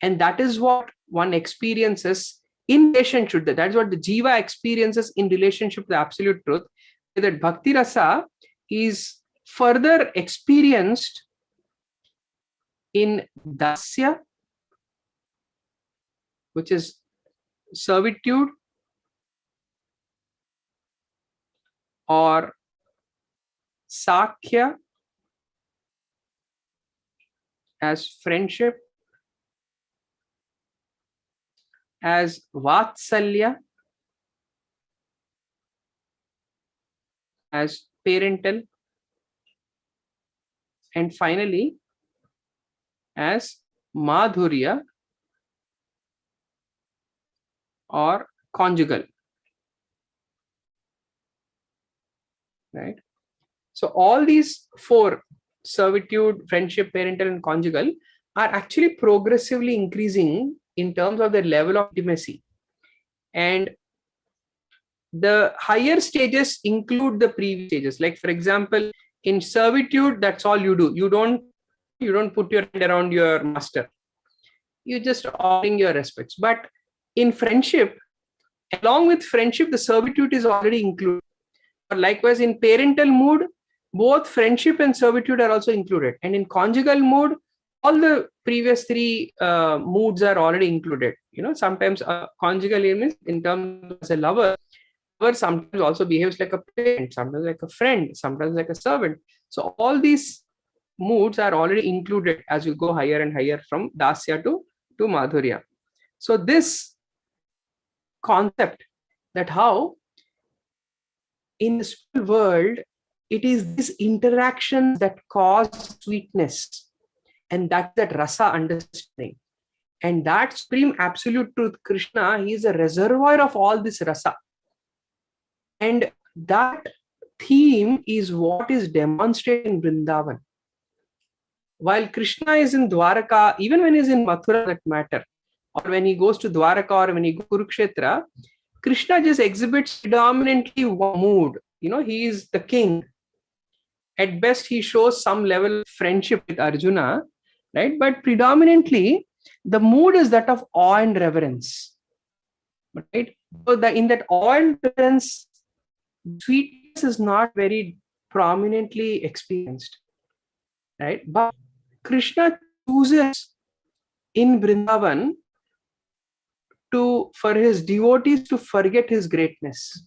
And that is what one experiences in relationship. That is what the jiva experiences in relationship to the absolute truth. That bhakti rasa is further experienced in dasya, which is servitude, or sakhya as friendship, as vatsalya as parental, and finally as madhurya or conjugal, right? So all these four, servitude, friendship, parental, and conjugal, are actually progressively increasing in terms of the level of intimacy. And the higher stages include the previous stages. Like, for example, in servitude, that's all you do. You don't put your hand around your master. You just offering your respects. But in friendship, along with friendship, the servitude is already included. Likewise, in parental mood, both friendship and servitude are also included. And in conjugal mood, all the previous three moods are already included. Sometimes conjugal means in terms of a lover sometimes also behaves like a parent, sometimes like a friend, sometimes like a servant. So all these moods are already included as you go higher and higher from dasya to madhurya. So this concept that how in the spiritual world, it is these interactions that cause sweetness, and that rasa understanding. And that supreme absolute truth, Krishna, he is a reservoir of all this rasa. And that theme is what is demonstrated in Vrindavan. While Krishna is in Dwaraka, even when he is in Mathura, that matter, or when he goes to Dwaraka or when he goes to Kurukshetra, Krishna just exhibits predominantly one mood. He is the king. At best, he shows some level of friendship with Arjuna, right? But predominantly, the mood is that of awe and reverence, right? So in that awe and reverence, sweetness is not very prominently experienced, right? But Krishna chooses in Vrindavan for his devotees to forget his greatness,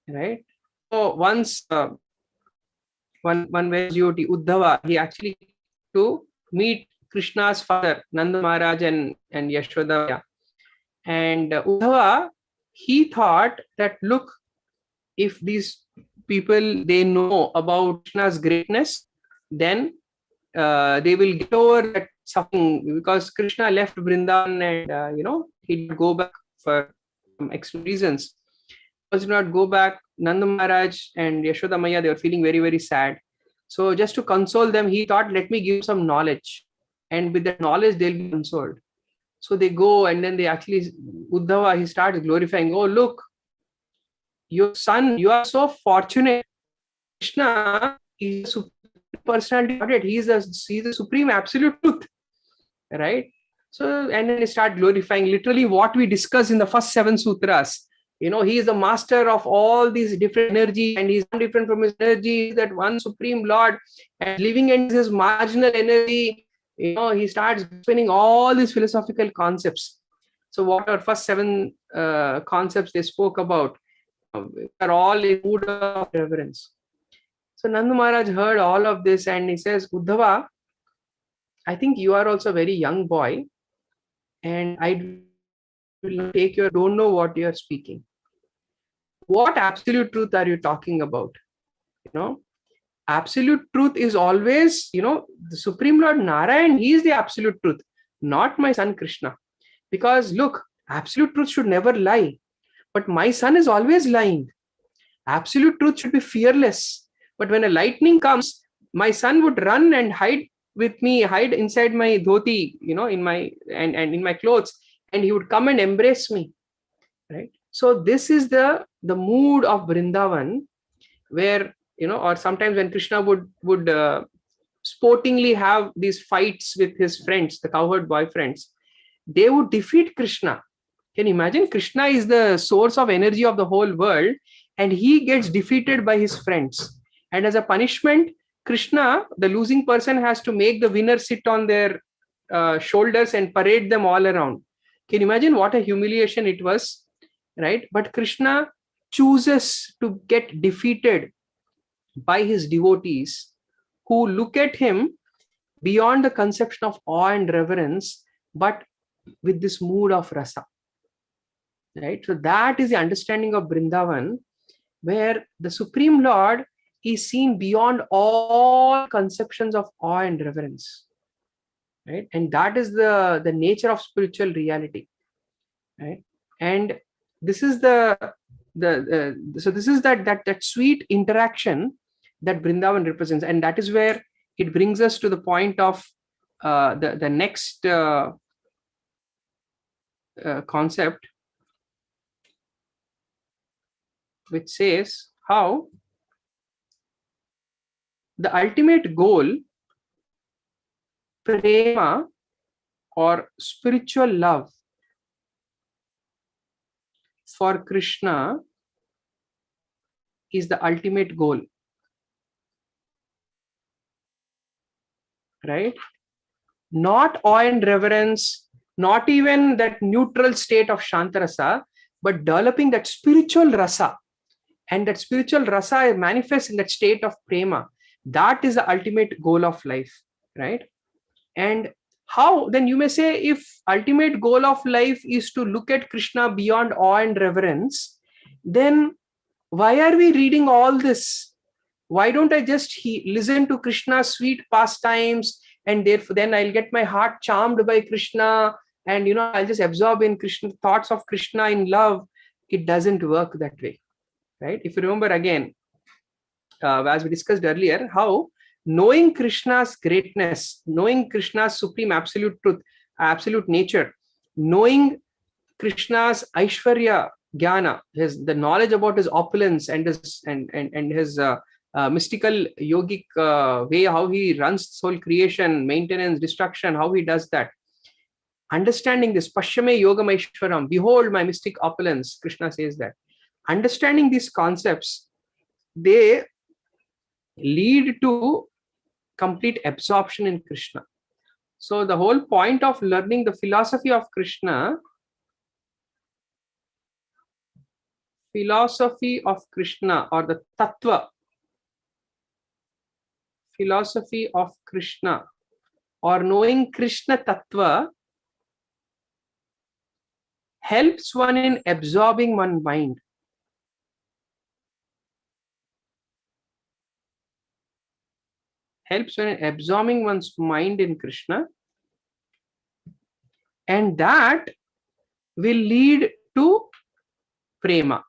right? So once one very devotee, Uddhava, he actually to meet Krishna's father, Nanda Maharaj and Yashoda. And Uddhava, he thought that, look, if these people, they know about Krishna's greatness, then they will get over that suffering, because Krishna left Vrindavan and he did go back for some reasons. He did not go back. Nanda Maharaj and Yashoda Maya, they were feeling very, very sad. So just to console them, he thought, let me give some knowledge, and with that knowledge they'll be consoled. So they go, and then they actually, Uddhava, he starts glorifying. Oh, look, your son, you are so fortunate. Krishna is a personality. He is the supreme absolute truth, right? So, and then they start glorifying literally what we discussed in the first 7 sutras. He is the master of all these different energy, and he's different from his energy, that one supreme Lord, and living in his marginal energy. He starts explaining all these philosophical concepts. So what our first 7 concepts they spoke about are all in mood of reverence. So Nanda Maharaj heard all of this, and he says, Uddhava, I think you are also a very young boy, and I will not take your, don't know what you are speaking. What absolute truth are you talking about? Absolute truth is always, the Supreme Lord Narayan, he is the absolute truth, not my son Krishna. Because look, absolute truth should never lie, but my son is always lying. Absolute truth should be fearless, but when a lightning comes, my son would run and hide with me, hide inside my dhoti, in my and in my clothes, and he would come and embrace me, right? So this is the mood of Vrindavan, where or sometimes when Krishna would sportingly have these fights with his friends, the cowherd boyfriends, they would defeat Krishna. Can you imagine? Krishna is the source of energy of the whole world, and he gets defeated by his friends. And as a punishment, Krishna, the losing person, has to make the winner sit on their shoulders and parade them all around. Can you imagine what a humiliation it was, right? But Krishna chooses to get defeated by his devotees, who look at him beyond the conception of awe and reverence, but with this mood of rasa, right? So that is the understanding of Vrindavan, where the Supreme Lord is seen beyond all conceptions of awe and reverence, right? And that is the nature of spiritual reality, right? And this is so this is that sweet interaction that Vrindavan represents, and that is where it brings us to the point of the next concept, which says how the ultimate goal, prema or spiritual love for Krishna, is the ultimate goal, right? Not awe and reverence, not even that neutral state of Shantarasa, but developing that spiritual rasa. And that spiritual rasa manifests in that state of prema. That is the ultimate goal of life, right? And how, then you may say, if ultimate goal of life is to look at Krishna beyond awe and reverence, then why are we reading all this? Why don't I just listen to Krishna's sweet pastimes, and therefore then I'll get my heart charmed by Krishna, and I'll just absorb in Krishna, thoughts of Krishna in love? It doesn't work that way, right? If you remember again, as we discussed earlier, how knowing Krishna's greatness, knowing Krishna's supreme absolute truth, absolute nature, knowing Krishna's Aishwarya Jnana, the knowledge about his opulence and his mystical yogic way, how he runs this whole creation, maintenance, destruction, how he does that. Understanding this, Pashyame Yogam Aishwaram, behold my mystic opulence, Krishna says that. Understanding these concepts, they lead to complete absorption in Krishna. So the whole point of learning the philosophy of Krishna, or the Tattva, philosophy of Krishna, or knowing Krishna Tattva, helps one in absorbing one's mind. Helps one in absorbing one's mind in Krishna, and that will lead to prema.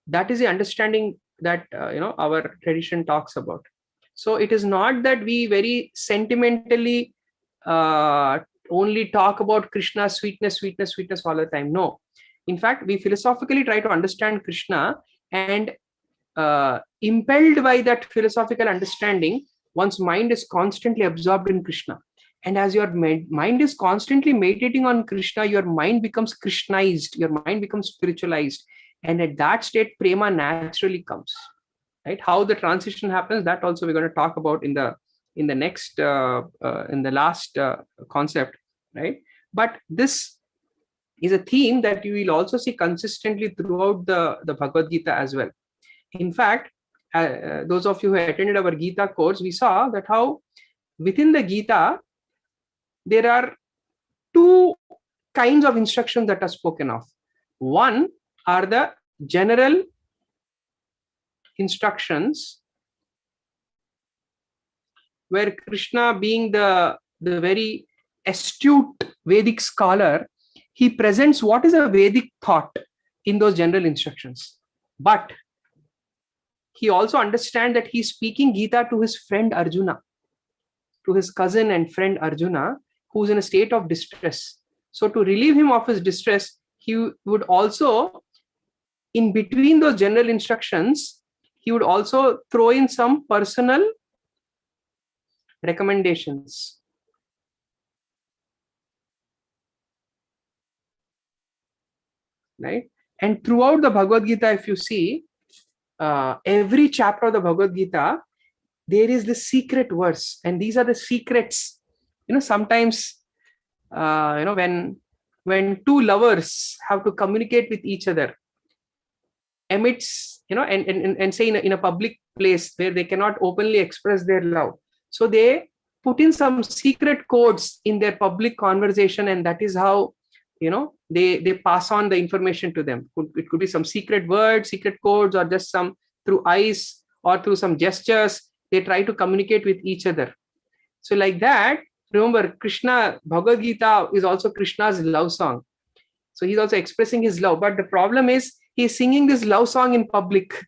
That is the understanding that our tradition talks about. So it is not that we very sentimentally only talk about Krishna's sweetness all the time. No. In fact, we philosophically try to understand Krishna, and impelled by that philosophical understanding, one's mind is constantly absorbed in Krishna. And as your mind is constantly meditating on Krishna, your mind becomes Krishnized, your mind becomes spiritualized. And at that state, prema naturally comes. Right? How the transition happens, that also we're going to talk about in the next, in the last concept. Right? But this is a theme that you will also see consistently throughout the Bhagavad Gita as well. In fact, those of you who attended our Gita course, we saw that how within the Gita, there are two kinds of instructions that are spoken of. One are the general instructions, where Krishna, being the very astute Vedic scholar, he presents what is a Vedic thought in those general instructions. But he also understands that he's speaking Gita to his friend Arjuna, to his cousin and friend Arjuna, who's in a state of distress. So to relieve him of his distress, he would also, in between those general instructions, he would also throw in some personal recommendations. Right? And throughout the Bhagavad Gita, if you see, every chapter of the Bhagavad Gita, there is the secret verse, and these are the secrets. Sometimes, when two lovers have to communicate with each other, amidst, and say in a public place where they cannot openly express their love, so they put in some secret codes in their public conversation, and that is how they pass on the information to them. It could be some secret words, secret codes, or just some through eyes or through some gestures, they try to communicate with each other. So like that, remember, Krishna, Bhagavad Gita is also Krishna's love song. So he's also expressing his love. But the problem is, he's singing this love song in public,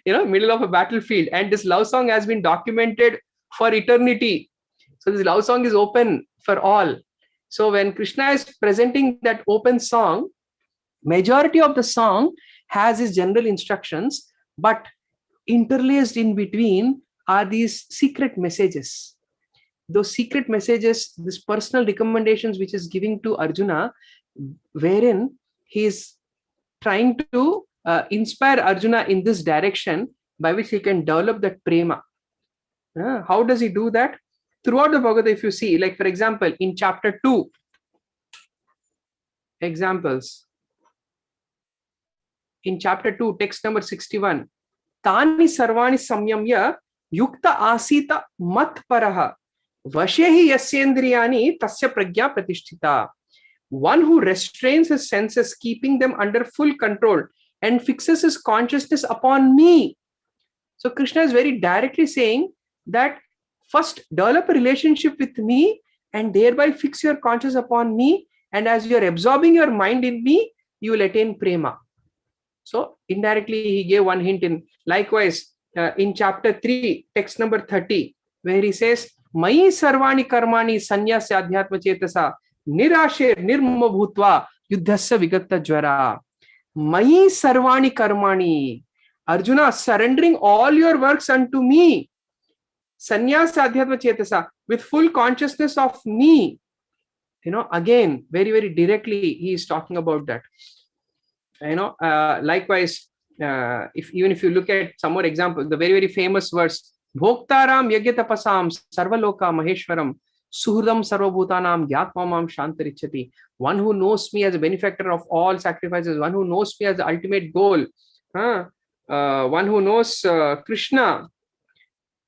middle of a battlefield. And this love song has been documented for eternity. So this love song is open for all. So when Krishna is presenting that open song, majority of the song has his general instructions, but interlaced in between are these secret messages. Those secret messages, these personal recommendations which is giving to Arjuna, wherein he is trying to inspire Arjuna in this direction by which he can develop that prema. How does he do that? Throughout the Bhagavad Gita, if you see, like for example, in chapter 2, examples. In chapter 2, text number 61, Tani sarvani samyamya yukta asita mat paraha vashehi yasyendriyani tasya pragya pratishtita. One who restrains his senses, keeping them under full control, and fixes his consciousness upon me. So Krishna is very directly saying that first develop a relationship with me and thereby fix your consciousness upon me. And as you are absorbing your mind in me, you will attain prema. So indirectly, he gave one hint in. Likewise, in chapter 3, text number 30, where he says, Mai sarvani karmani sanyasya adhyatma chetasa nirashe nirmama bhutva yuddhasya vigatta jvara. Mai sarvani karmani. Arjuna, surrendering all your works unto me. Sannyas adhyatma chetasa, with full consciousness of me. Again, very, very directly, he is talking about that. Likewise, if you look at some more example, the very, very famous verse, Bhoktaram yagyatapasam sarvaloka maheshwaram suhudam sarvabhutanam gyatmamam shantarichati. One who knows me as a benefactor of all sacrifices, one who knows me as the ultimate goal, one who knows Krishna,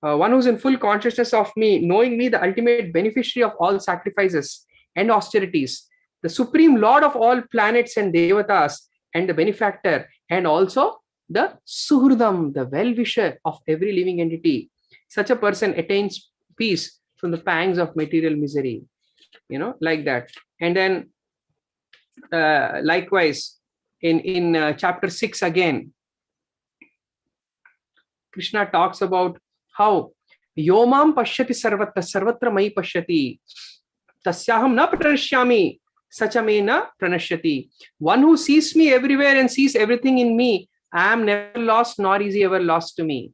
one who's in full consciousness of me, knowing me, the ultimate beneficiary of all sacrifices and austerities, the supreme lord of all planets and devatas, and the benefactor, and also the suhurdam, the well-wisher of every living entity. Such a person attains peace from the pangs of material misery, like that. And then likewise, in chapter 6 again, Krishna talks about how Yomam pashyati sarvatra mai pashyati tasyaham na pranashyami sachamena pranashyati. One who sees me everywhere and sees everything in me, I am never lost, nor is he ever lost to me.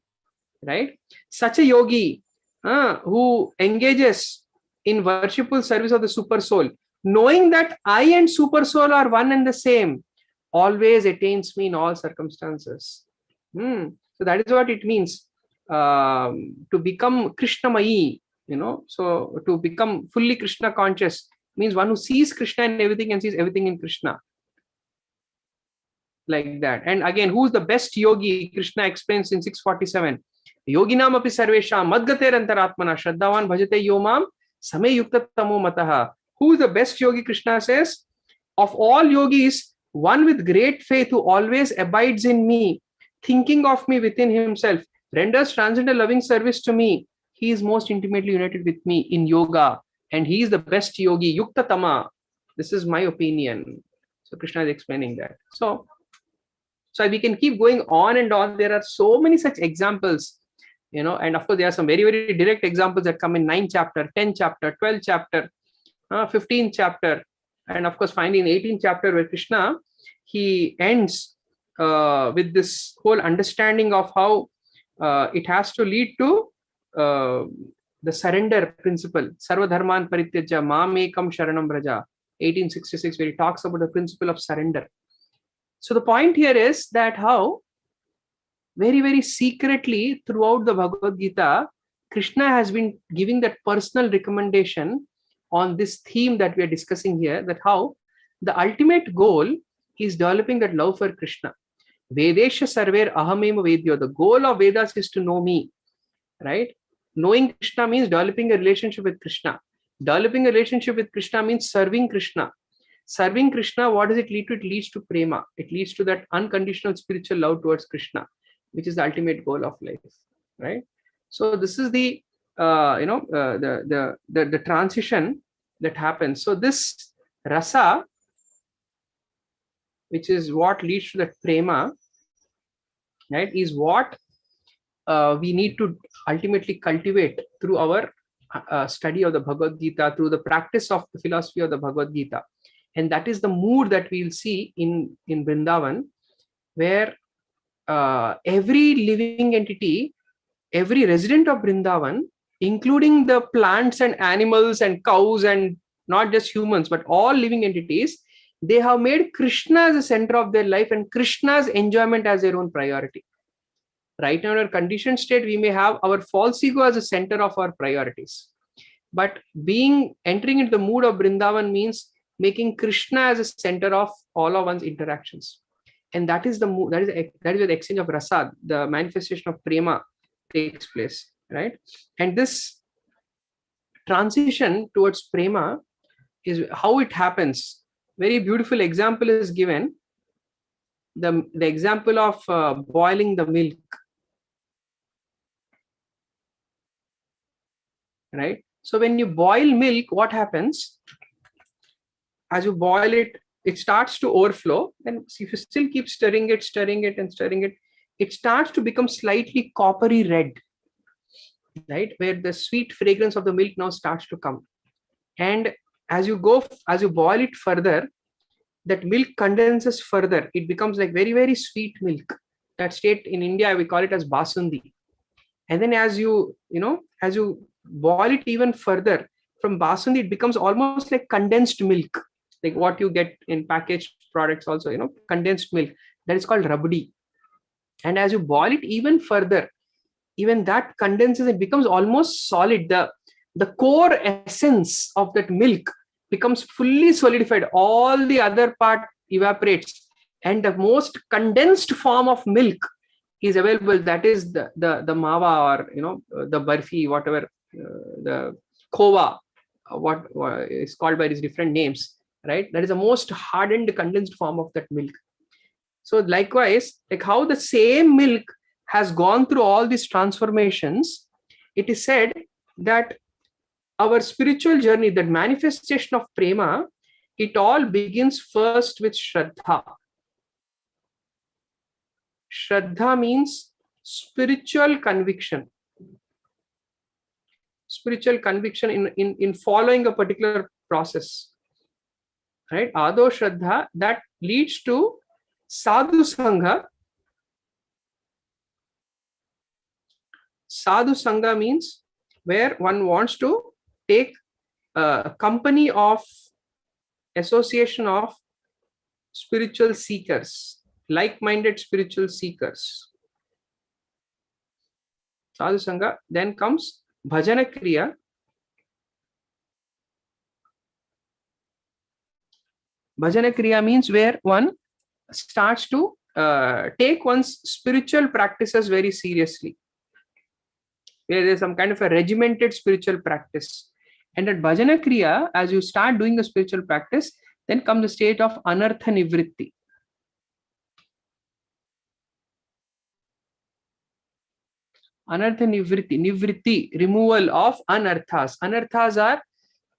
Right? Such a yogi who engages in worshipful service of the super soul, knowing that I and super soul are one and the same, always attains me in all circumstances. So that is what it means to become Krishnamayi. So to become fully Krishna conscious means one who sees Krishna in everything and sees everything in Krishna, like that. And again, who is the best yogi? Krishna explains in 647, yoginam api sarvesham madgater antaratmana shraddhavan bhajate yomam same yukta tamo mataha. Who is the best yogi? Krishna says, of all yogis, one with great faith who always abides in me, thinking of me within himself, renders transcendental loving service to me. He is most intimately united with me in yoga, and he is the best yogi, yukta tama. This is my opinion. So Krishna is explaining that. So we can keep going on and on. There are so many such examples, and of course there are some very, very direct examples that come in 9th chapter, 10th chapter, 12th chapter, 15th chapter, and of course finally in 18th chapter, where Krishna, he ends with this whole understanding of how it has to lead to the surrender principle. Sarva dharman parityaja mam ekam sharanam braja, 1866, where he talks about the principle of surrender. So the point here is that how very, very secretly throughout the Bhagavad Gita, Krishna has been giving that personal recommendation on this theme that we are discussing here, that how the ultimate goal is developing that love for Krishna. Vedesha sarver ahamema vedyo. The goal of Vedas is to know me, right? Knowing Krishna means developing a relationship with Krishna. Developing a relationship with Krishna means serving Krishna. Serving Krishna, what does it lead to? It leads to prema. It leads to that unconditional spiritual love towards Krishna, which is the ultimate goal of life, right? So this is the the transition that happens. So this rasa, which is what leads to that prema, right, is what we need to ultimately cultivate through our study of the Bhagavad Gita, through the practice of the philosophy of the Bhagavad Gita. And that is the mood that we'll see in Vrindavan, where every living entity, every resident of Vrindavan, including the plants and animals and cows and not just humans, but all living entities, they have made Krishna as the center of their life and Krishna's enjoyment as their own priority. Right now in our conditioned state, we may have our false ego as the center of our priorities. But entering into the mood of Vrindavan means making Krishna as a center of all of one's interactions. And that is the mood, that is where the exchange of rasa, the manifestation of prema takes place, right? And this transition towards prema is how it happens. Very beautiful example is given. The example of boiling the milk, right? So when you boil milk, what happens? As you boil it, it starts to overflow. And if you still keep stirring it, it starts to become slightly coppery red, right? Where the sweet fragrance of the milk now starts to come. And as you boil it further, that milk condenses further. It becomes like very, very sweet milk. that state in India, we call it as basundi. And then as you boil it even further, from basundi, it becomes almost like condensed milk, like what you get in packaged products also, condensed milk. That is called rabdi. And as you boil it even further, even that condenses, it becomes almost solid. The core essence of that milk becomes fully solidified. All the other part evaporates, and the most condensed form of milk is available. That is the mava, or the barfi, whatever, the kova, what is called by these different names, right? That is the most hardened condensed form of that milk. So likewise, like how the same milk has gone through all these transformations, it is said that our spiritual journey, that manifestation of prema, it all begins first with Shraddha. Shraddha means spiritual conviction. Spiritual conviction in following a particular process. Right? Ado Shraddha, that leads to Sadhu Sangha. Sadhu Sangha means where one wants to take a company of association of spiritual seekers, like-minded spiritual seekers. Sadhu Sangha. Then comes Bhajana Kriya. Bhajana Kriya means where one starts to take one's spiritual practices very seriously. Where there's some kind of a regimented spiritual practice. And at Bhajana Kriya, as you start doing the spiritual practice, then comes the state of Anartha Nivritti. Anartha Nivritti, removal of anarthas. Anarthas are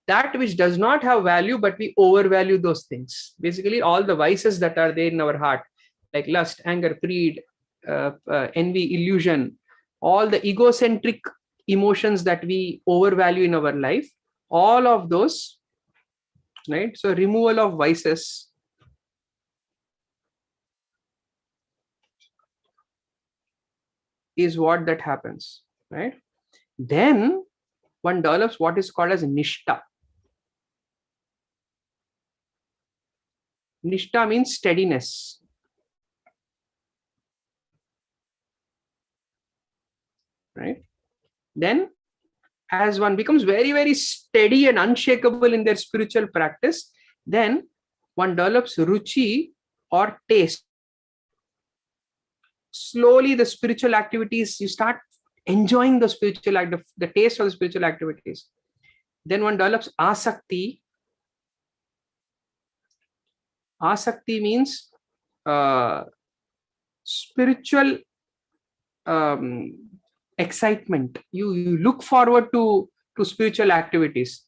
that which does not have value, but we overvalue those things. Basically, all the vices that are there in our heart, like lust, anger, greed, envy, illusion, all the egocentric emotions that we overvalue in our life, all of those, right? So removal of vices. Is what that happens, right? Then one develops what is called as Nishta. Nishta means steadiness. Right? Then as one becomes very, very steady and unshakable in their spiritual practice, then one develops ruchi or taste. Slowly the spiritual activities, you start enjoying the spiritual, the taste of the spiritual activities. Then one develops asakti. Asakti means spiritual excitement. You look forward to spiritual activities.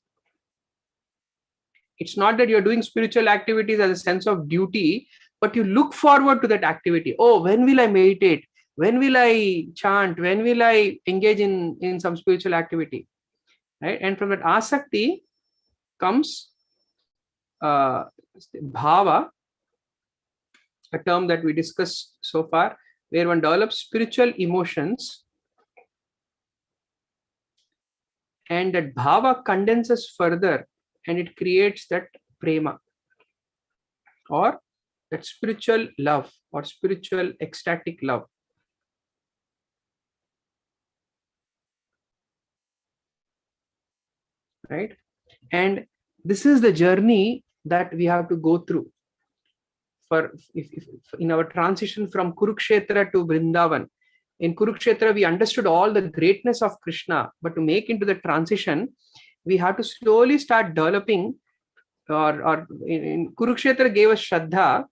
It's not that you're doing spiritual activities as a sense of duty, but you look forward to that activity. Oh, when will I meditate? When will I chant? When will I engage in some spiritual activity? Right? And from that asakti comes bhava, a term that we discussed so far, where one develops spiritual emotions, and that bhava condenses further and it creates that prema, or that spiritual love or spiritual ecstatic love. Right? And this is the journey that we have to go through for if in our transition from Kurukshetra to Vrindavan. In Kurukshetra, we understood all the greatness of Krishna, but to make into the transition, we have to slowly start developing, or in Kurukshetra gave us Shraddha,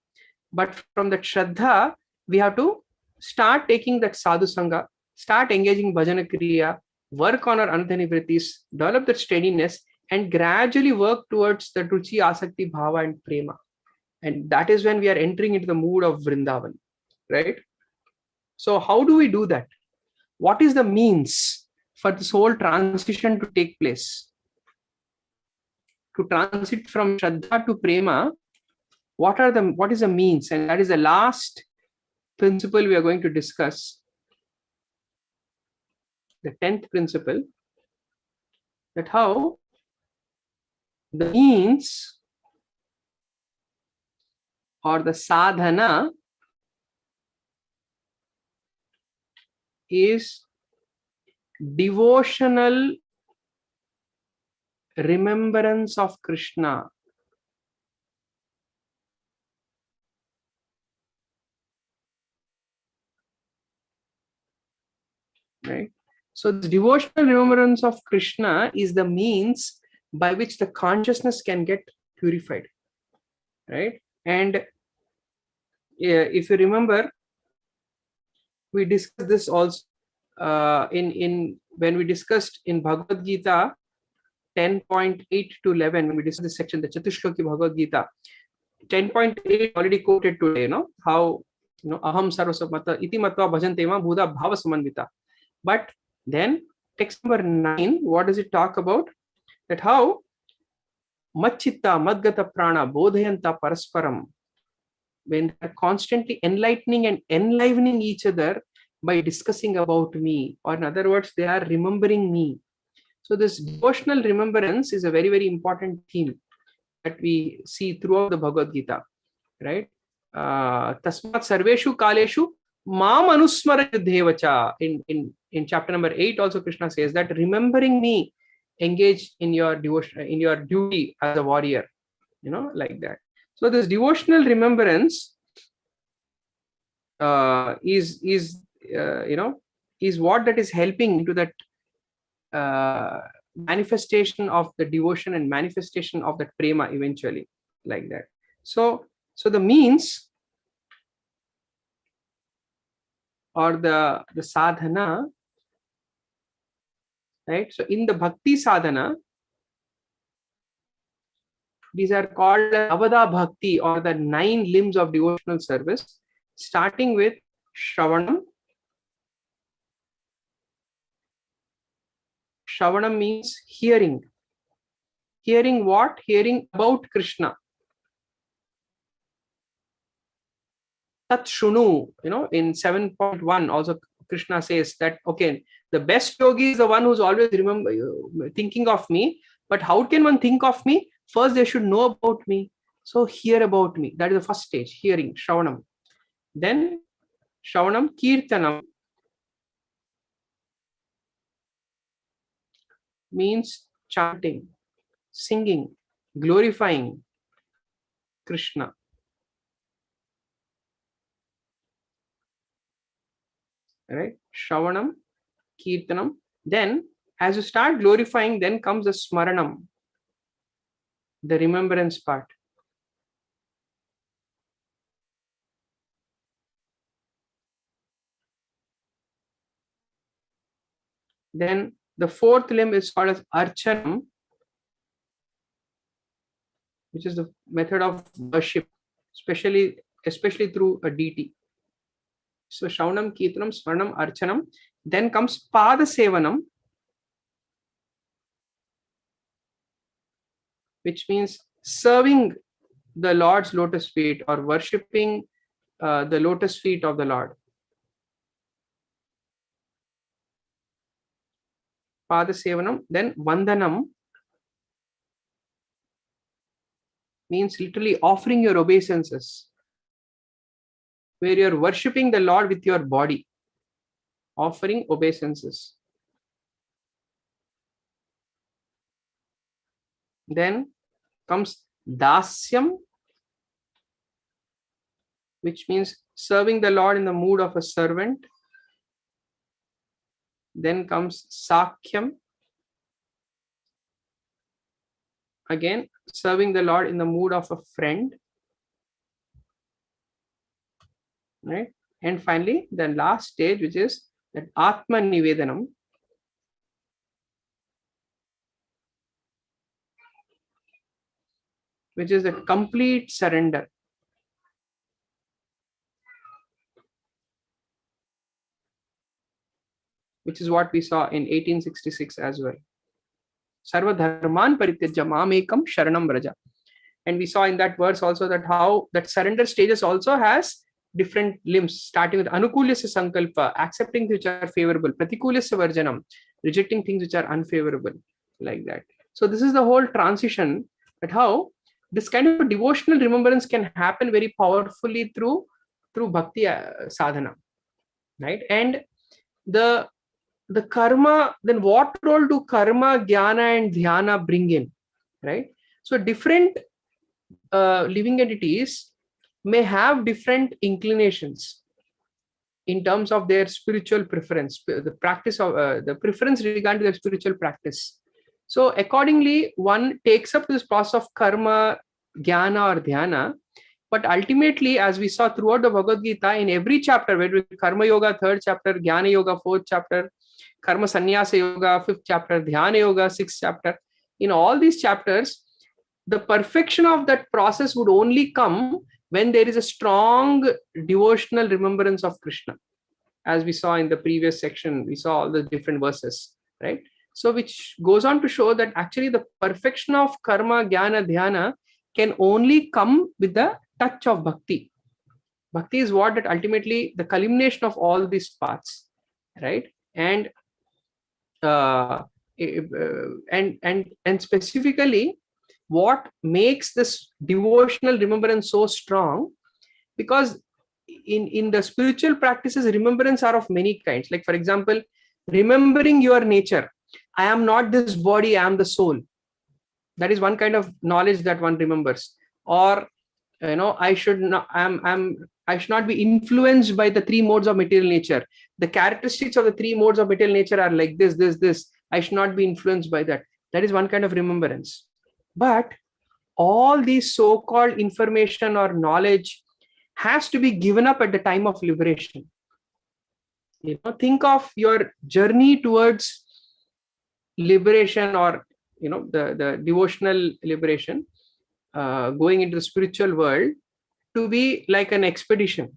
but from that Shraddha, we have to start taking that Sadhu Sangha, start engaging Bhajana Kriya, work on our Ananthanivrittis, develop that steadiness, and gradually work towards the Ruchi, Asakti, Bhava, and Prema. And that is when we are entering into the mood of Vrindavan, right? So how do we do that? What is the means for this whole transition to take place? To transit from Shraddha to Prema, what is the means? And that is the last principle we are going to discuss, the 10th principle, that how the means or the sadhana is devotional remembrance of Krishna. Right? So this devotional remembrance of Krishna is the means by which the consciousness can get purified. Right? And if you remember, we discussed this also in when we discussed in Bhagavad Gita 10.8 to 11, when we discussed this section, the Chatushloki Bhagavad Gita. 10.8 already quoted today, how aham sarvasvamata iti matva bhajante ma bhuda bhava samanvita. But then text number 9, what does it talk about? That how machitta madgata prana bodhayanta parasparam, when they're constantly enlightening and enlivening each other by discussing about me, or in other words, they are remembering me. So this devotional remembrance is a very, very important theme that we see throughout the Bhagavad Gita, right? Tasmat sarveshu kaleshu mam anusmara yuddhevacha. In chapter number 8 also Krishna says that remembering me, engage in your devotion, in your duty as a warrior, like that. So this devotional remembrance is what that is helping into that manifestation of the devotion and manifestation of that prema eventually, like that. So the means or the sadhana, right? So in the bhakti sadhana, these are called avada bhakti, or the 9 limbs of devotional service, starting with Shravanam. Shravanam means hearing. Hearing what? Hearing about Krishna. Tat shunu, in 7.1 also Krishna says that, okay, the best yogi is the one who's always thinking of me. But how can one think of me? First, they should know about me. So hear about me. That is the first stage, hearing, Shravanam. Then Shravanam, Kirtanam means chanting, singing, glorifying Krishna. Right? Shravanam, Kirtanam. Then, as you start glorifying, then comes the Smaranam, the remembrance part. Then the 4th limb is called as Archanam, which is the method of worship, especially through a deity. So Shravanam, Kirtanam, Smaranam, Archanam. Then comes Pada Sevanam, which means serving the Lord's lotus feet or worshipping the lotus feet of the Lord. Pada Sevanam. Then Vandanam means literally offering your obeisances, where you're worshipping the Lord with your body, offering obeisances. Then comes Dasyam, which means serving the Lord in the mood of a servant. Then comes Sakhyam, again serving the Lord in the mood of a friend. Right? And finally, the last stage, which is that Atma Nivedanam, which is the complete surrender. Which is what we saw in 1866 as well. Sarva dharman parityajya mamekam sharanam vraja. And we saw in that verse also that how that surrender stages also has different limbs, starting with Anukulyasya Sankalpa, accepting things which are favorable, Pratikulyasya Varjanam, rejecting things which are unfavorable, like that. So this is the whole transition, that how this kind of devotional remembrance can happen very powerfully through bhakti sadhana, right? And the karma, then what role do karma, jnana and dhyana bring in, right? So different living entities may have different inclinations in terms of their spiritual preference, the practice of the preference regarding their spiritual practice. So accordingly, one takes up this process of karma, jnana or dhyana. But ultimately, as we saw throughout the Bhagavad Gita, in every chapter, whether Karma Yoga, 3rd chapter, Jnana Yoga, 4th chapter, Karma Sannyasa Yoga, 5th chapter, Dhyana Yoga, 6th chapter, in all these chapters, the perfection of that process would only come when there is a strong devotional remembrance of Krishna. As we saw in the previous section, we saw all the different verses, right? So which goes on to show that actually the perfection of karma, jnana, dhyana can only come with the touch of bhakti. Bhakti is what that ultimately the culmination of all these paths, right? And specifically, what makes this devotional remembrance so strong? Because in the spiritual practices, remembrance are of many kinds. Like for example, remembering your nature. I am not this body, I am the soul. That is one kind of knowledge that one remembers. Or I should not be influenced by the 3 modes of material nature. The characteristics of the 3 modes of material nature are like this. I should not be influenced by that. That is one kind of remembrance. But all these so-called information or knowledge has to be given up at the time of liberation. Think of your journey towards liberation, or the devotional liberation, going into the spiritual world, to be like an expedition.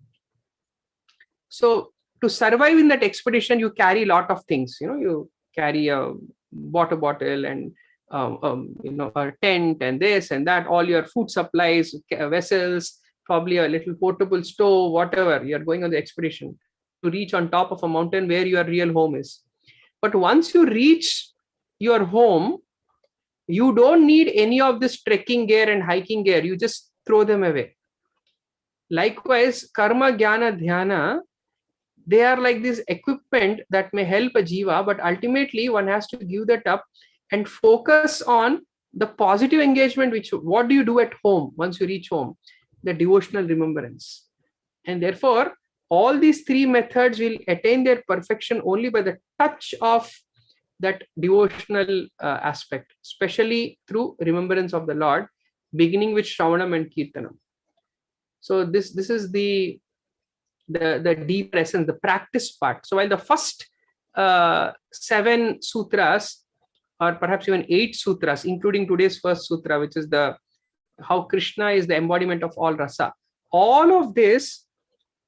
So to survive in that expedition, you carry a lot of things. You carry a water bottle and a tent and this and that, all your food supplies, vessels, probably a little portable stove, whatever. You're going on the expedition to reach on top of a mountain where your real home is. But once you reach your home, you don't need any of this trekking gear and hiking gear. You just throw them away. Likewise, karma, jnana, dhyana, they are like this equipment that may help a jiva, but ultimately one has to give that up and focus on the positive engagement. What do you do at home once you reach home? The devotional remembrance. And therefore, all these 3 methods will attain their perfection only by the touch of that devotional aspect, especially through remembrance of the Lord, beginning with Shravanam and Kirtanam. So this is the deep essence, the practice part. So while the first 7 sutras, or perhaps even 8 sutras, including today's first sutra, which is how Krishna is the embodiment of all rasa, all of this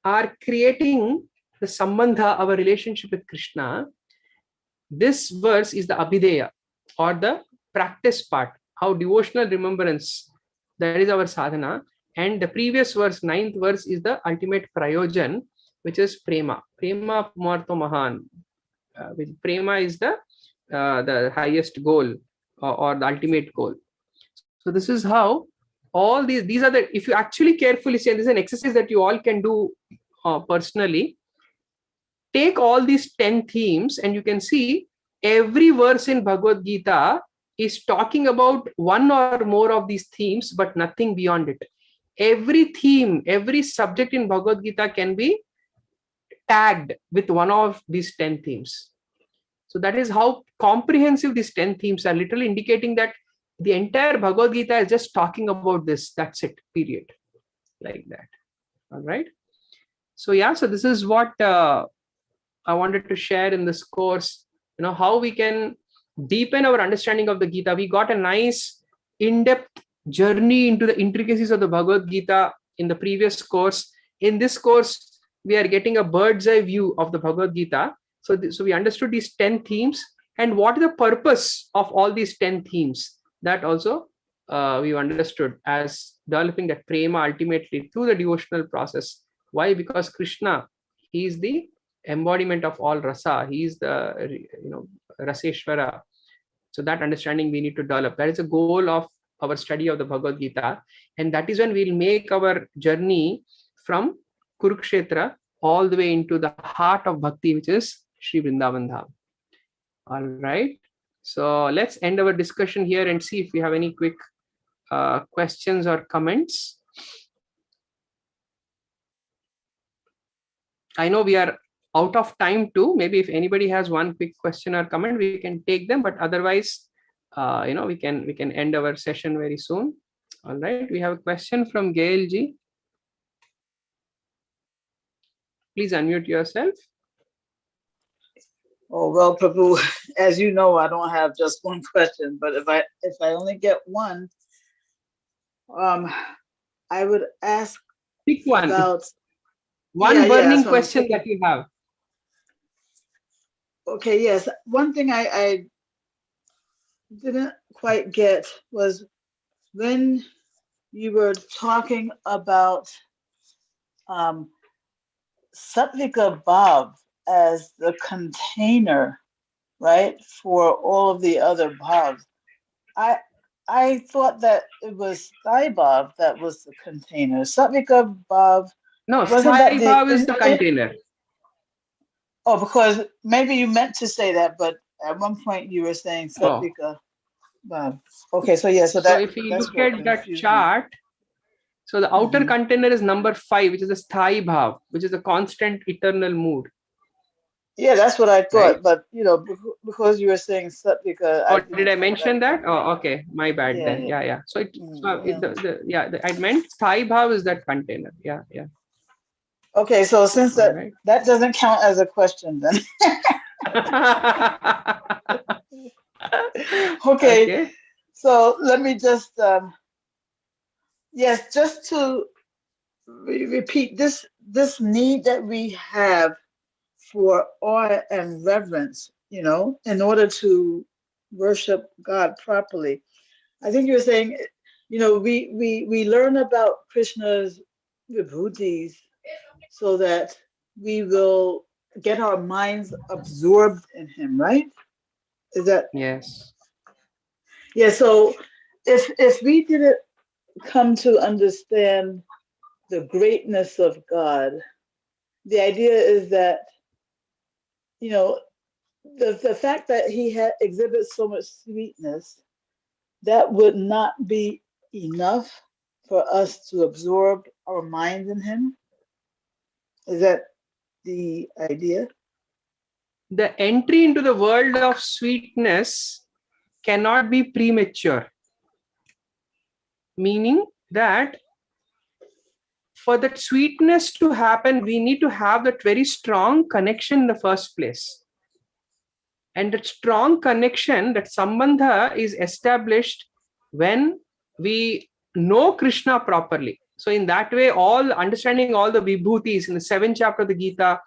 are creating the sambandha, our relationship with Krishna. This verse is the abhideya, or the practice part, how devotional remembrance, that is our sadhana. And the previous verse, 9th verse, is the ultimate prayojan, which is prema. Prema marto mahan. Prema is the highest goal, or the ultimate goal. So this is how all these are the, if you actually carefully see, and this is an exercise that you all can do personally. Take all these 10 themes and you can see every verse in Bhagavad Gita is talking about one or more of these themes, but nothing beyond it. Every theme, every subject in Bhagavad Gita can be tagged with one of these 10 themes. So that is how comprehensive these 10 themes are, literally indicating that the entire Bhagavad Gita is just talking about this. That's it, period. Like that. All right. So yeah, so this is what I wanted to share in this course, how we can deepen our understanding of the Gita. We got a nice in-depth journey into the intricacies of the Bhagavad Gita in the previous course. In this course, we are getting a bird's eye view of the Bhagavad Gita. So we understood these 10 themes and what is the purpose of all these 10 themes. That also we understood as developing that prema ultimately through the devotional process Why? Because Krishna, he is the embodiment of all rasa. He is the, Raseshwara. So that understanding we need to develop. That is the goal of our study of the Bhagavad Gita. And that is when we'll make our journey from Kurukshetra all the way into the heart of Bhakti, which is Sri Vrindavan Dham. All right. So let's end our discussion here and see if we have any quick questions or comments. I know we are out of time too. Maybe if anybody has one quick question or comment, we can take them. But otherwise, we can end our session very soon. All right. We have a question from Gail Ji. Please unmute yourself. Oh, well, Prabhu, as you know, I don't have just one question, but if I only get one, I would ask Pick one. About one burning question that you have. Okay, yes. One thing I didn't quite get was when you were talking about Sattvika Bhav as the container, right, for all of the other bhavs. I thought that it was Sthai Bhav that was the container. Sattvika Bhav. No, Sthai Bhav is the container. Oh, because maybe you meant to say that, but at one point you were saying Sattvika Bhav. Okay, so yeah, so if you look at that chart, so the outer container is number 5, which is the Sthai Bhav, which is the constant eternal mood. Yeah, that's what I thought, right? But because you were saying Sattvika. Did I mention that? Oh, okay, my bad then. Yeah. So I meant Sthai Bhav is that container. Yeah. Okay, so since that doesn't count as a question then. Okay, so let me just just to repeat this need that we have for awe and reverence, in order to worship God properly. I think you were saying, we learn about Krishna's vibhutis so that we will get our minds absorbed in him, right? Is that? Yes. Yeah, so if we didn't come to understand the greatness of God, the idea is that, the fact that he exhibits so much sweetness, that would not be enough for us to absorb our minds in him. Is that the idea? The entry into the world of sweetness cannot be premature. Meaning that for that sweetness to happen, we need to have that very strong connection in the first place. And that strong connection, that sambandha, is established when we know Krishna properly. So in that way, understanding all the vibhutis in the 7th chapter of the Gita,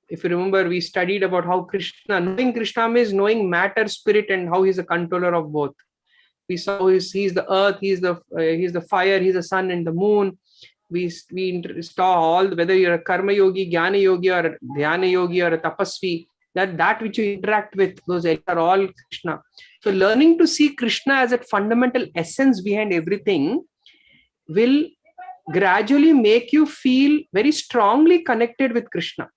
if you remember, we studied about how knowing Krishna means knowing matter, spirit, and how he's a controller of both. We saw he's the earth, he's the fire, he's the sun and the moon. We saw all, whether you're a karma yogi, jnana yogi, or a dhyana yogi, or a tapasvi, that which you interact with, those are all Krishna. So learning to see Krishna as a fundamental essence behind everything will gradually make you feel very strongly connected with Krishna.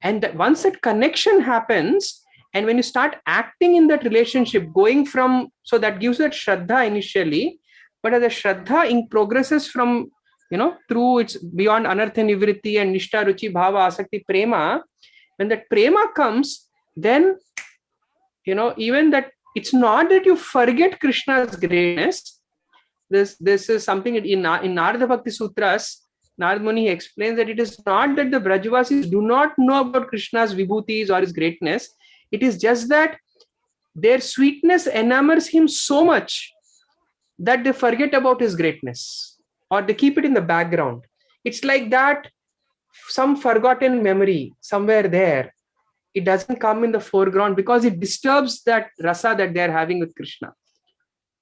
And that once that connection happens, and when you start acting in that relationship, so that gives that Shraddha initially, but as the Shraddha progresses from, through its beyond Anartha Nivritti and Nishta, Ruchi, Bhava, Asakti, Prema, when that Prema comes, then, even that, it's not that you forget Krishna's greatness. This is something in Narada Bhakti Sutras, Narad Muni explains that it is not that the Brajavasis do not know about Krishna's vibhutis or his greatness. It is just that their sweetness enamors him so much that they forget about his greatness, or they keep it in the background. It's like that, some forgotten memory somewhere there. It doesn't come in the foreground because it disturbs that rasa that they're having with Krishna.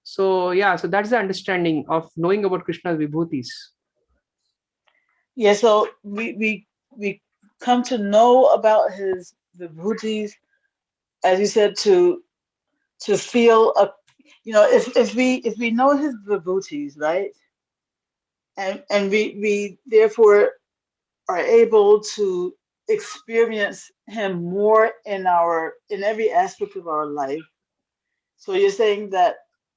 So that's the understanding of knowing about Krishna's vibhutis. Yeah, so we come to know about his vibhutis, as you said, to feel a, if we know his vibhutis, right, and we therefore are able to experience him more in every aspect of our life. So you're saying that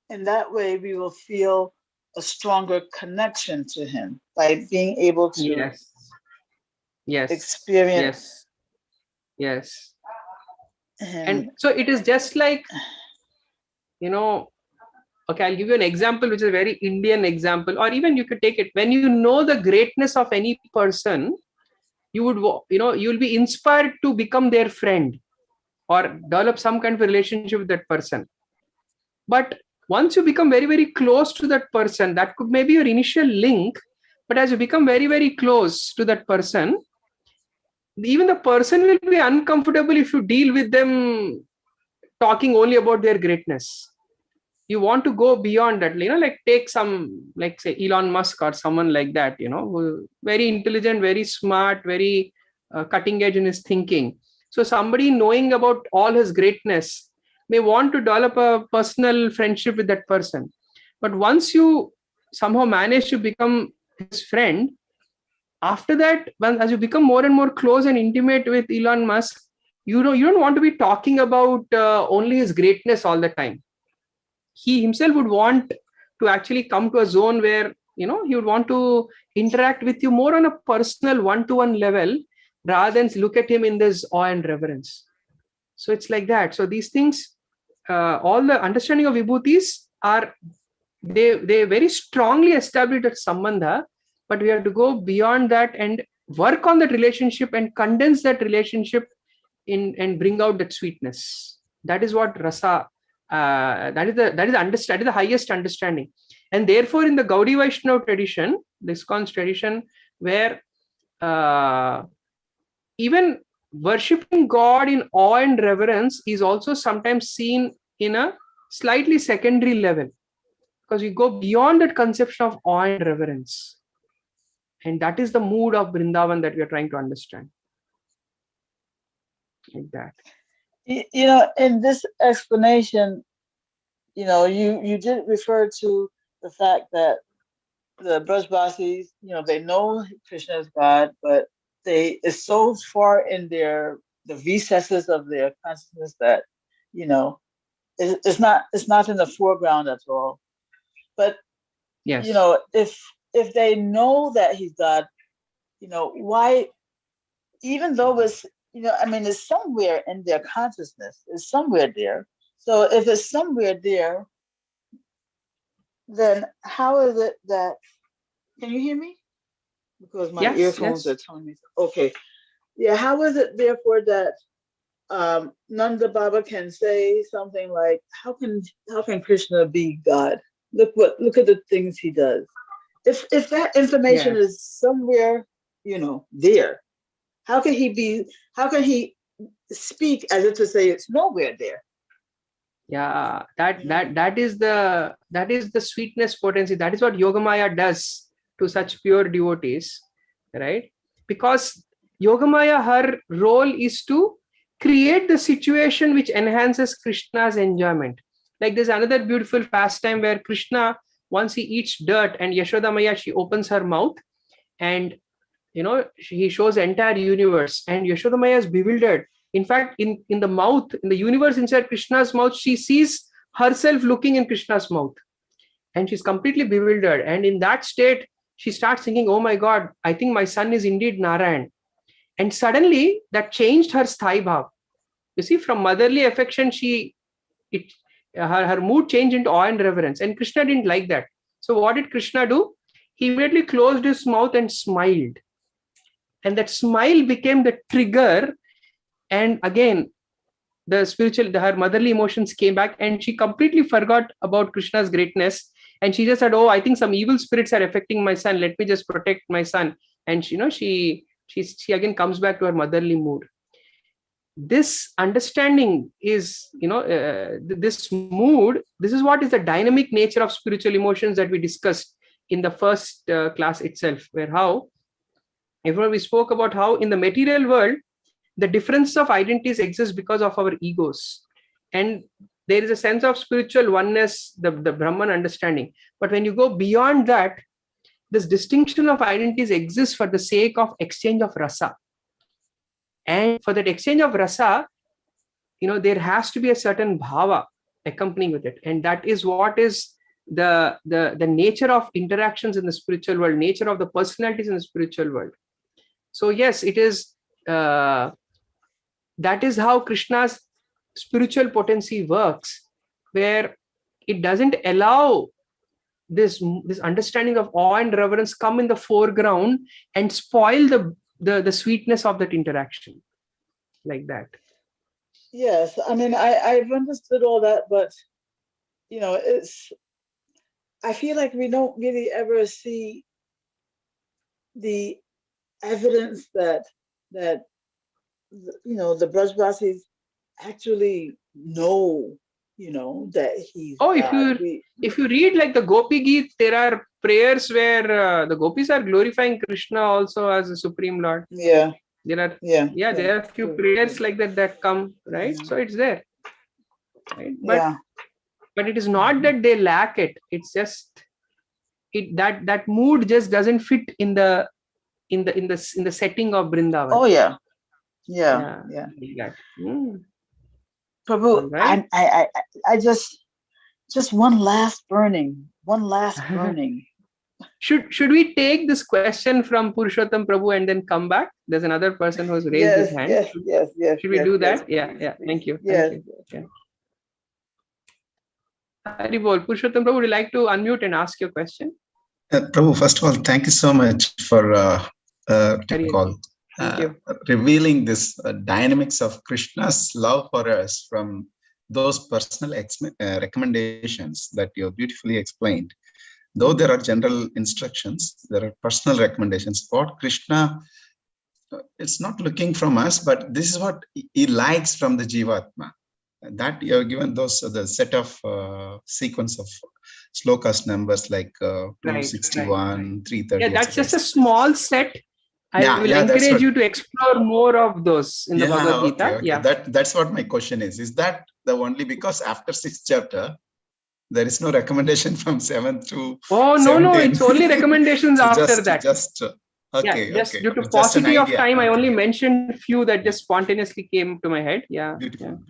in that way we will feel a stronger connection to him by being able to Yes, yes, experience yes, yes. And him. so it is just like, you know, okay, I'll give you an example, which is a very Indian example, or even you could take it when you know the greatness of any person, you would, you will be inspired to become their friend or develop some kind of relationship with that person. But once you become very, very close to that person, that could maybe your initial link, but as you become very, very close to that person, even the person will be uncomfortable if you deal with them talking only about their greatness. You want to go beyond that, like take some, like say Elon Musk or someone like that, who very intelligent, very smart, very cutting edge in his thinking. So somebody knowing about all his greatness may want to develop a personal friendship with that person. But once you somehow manage to become his friend, after that, as you become more and more close and intimate with Elon Musk, you don't want to be talking about only his greatness all the time. He himself would want to actually come to a zone where he would want to interact with you more on a personal one-to-one level, rather than look at him in this awe and reverence. So it's like that. So these things, all the understanding of vibhutis are, they very strongly establish that sambandha, but we have to go beyond that and work on that relationship and condense that relationship in and bring out that sweetness. That is what rasa, that is the highest understanding. And therefore in the Gaudi Vaishnava tradition, the ISKCON's tradition, where even worshipping God in awe and reverence is also sometimes seen in a slightly secondary level, because we go beyond that conception of awe and reverence. And that is the mood of Vrindavan that we are trying to understand. Like that. In this explanation, you did refer to the fact that the Brajbasis, they know Krishna is God, but it's so far in the recesses of their consciousness that, it's not in the foreground at all. But Yes. If they know that he's God, why, even though it's somewhere in their consciousness, it's somewhere there. So if it's somewhere there, then how is it that, can you hear me? Because my Yes. earphones are telling me. Okay. Yeah. How is it therefore that Nanda Baba can say something like, how can Krishna be God? Look at the things he does. If that information Yes. is somewhere, there, how can he speak as if to say it's nowhere there? Yeah, that is the sweetness potency. That is what Yogamaya does to such pure devotees, right? Because Yogamaya, her role is to create the situation which enhances Krishna's enjoyment. Like there's another beautiful pastime where Krishna, once he eats dirt, and Yashoda Maya, she opens her mouth, and he shows the entire universe, and Yashoda Maya is bewildered. In fact, in the mouth, in the universe inside Krishna's mouth, she sees herself looking in Krishna's mouth, and she's completely bewildered. And in that state, she starts thinking, oh my God, I think my son is indeed Narayan. And suddenly that changed her sthai bhav. You see, from motherly affection, it her mood changed into awe and reverence, and Krishna didn't like that. So what did Krishna do? He immediately closed his mouth and smiled, and that smile became the trigger. And again, her motherly emotions came back, and she completely forgot about Krishna's greatness. And she just said, oh, I think some evil spirits are affecting my son, let me just protect my son. And she again comes back to her motherly mood. This understanding is, this mood, this is what is the dynamic nature of spiritual emotions that we discussed in the first class itself, where how Before we spoke about how in the material world, the difference of identities exists because of our egos. And there is a sense of spiritual oneness, the Brahman understanding. But when you go beyond that, this distinction of identities exists for the sake of exchange of rasa. And for that exchange of rasa, there has to be a certain bhava accompanying with it. And that is what is the nature of interactions in the spiritual world, nature of the personalities in the spiritual world. So yes, it is, that is how Krishna's spiritual potency works, where it doesn't allow this understanding of awe and reverence come in the foreground and spoil the sweetness of that interaction, like that. Yes, I mean, I've understood all that, but I feel like we don't really ever see the evidence that the Brajvasis actually know, that he's God. If you read like the Gopi Geet, there are prayers where the gopis are glorifying Krishna also as a supreme Lord. Yeah. There are there are a few prayers like that come, right? Yeah. So it's there, right? But it is not that they lack it. It's just that mood just doesn't fit in the setting of Vrindavan. Oh yeah. Prabhu, right? I just one last burning. Should we take this question from Purushottam Prabhu and then come back? There's another person who's raised his hand. Yes. Should we do that? Yeah. Thank you. Yes. Haribol, Purushottam Prabhu, would you like to unmute and ask your question? Prabhu, first of all, thank you so much for revealing this dynamics of Krishna's love for us from those personal recommendations that you beautifully explained. Though there are general instructions, there are personal recommendations. What Krishna, it's not looking from us, but this is what he likes from the Jivatma. That you have given those the set of sequence of slokas numbers like 261, 330. Yeah, that's just a small set. I will encourage you to explore more of those in the Bhagavad Gita. Okay. That's what my question is. Is that the only, because after 6th chapter, there is no recommendation from 7th to 17. No, it's only recommendations after that. Due to paucity of time, I only mentioned few that just spontaneously came to my head. Beautiful.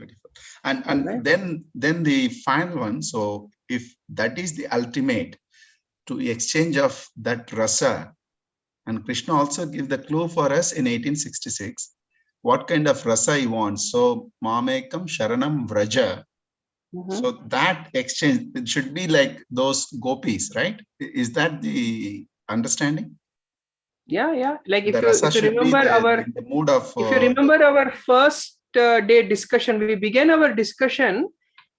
And then the final one. So if that is the ultimate to exchange of that rasa, and Krishna also gives the clue for us in 1866, what kind of rasa he wants. So Mamekam Sharanam Vraja. So that exchange, it should be like those gopis, right? Is that the understanding? Yeah. Like if you remember our first day discussion, we began our discussion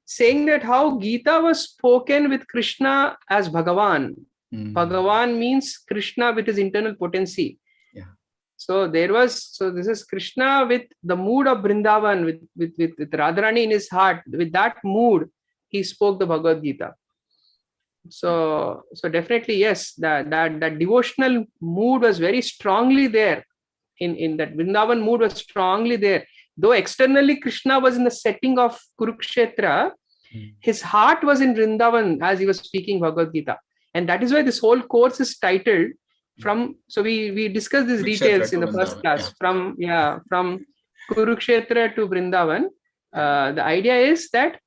saying that how Gita was spoken with Krishna as Bhagavan. Bhagavan means Krishna with his internal potency. So this is Krishna with the mood of Vrindavan, with Radharani in his heart. With that mood, he spoke the Bhagavad Gita. So definitely, yes, that devotional mood was very strongly there. In that Vrindavan mood was strongly there. Though externally Krishna was in the setting of Kurukshetra, his heart was in Vrindavan as he was speaking Bhagavad Gita. And that is why this whole course is titled so we discussed these details in the first class, from Kurukshetra to Vrindavan. The idea is that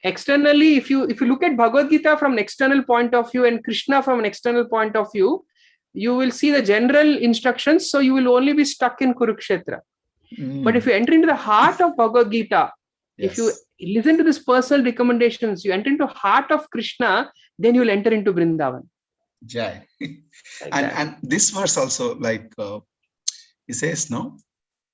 externally, if you look at Bhagavad Gita from an external point of view and Krishna from an external point of view, you will see the general instructions, so you will only be stuck in Kurukshetra. But if you enter into the heart of Bhagavad Gita, if you listen to these personal recommendations, you enter into the heart of Krishna, then you will enter into Vrindavan. Jai. And this verse also, like he says, no,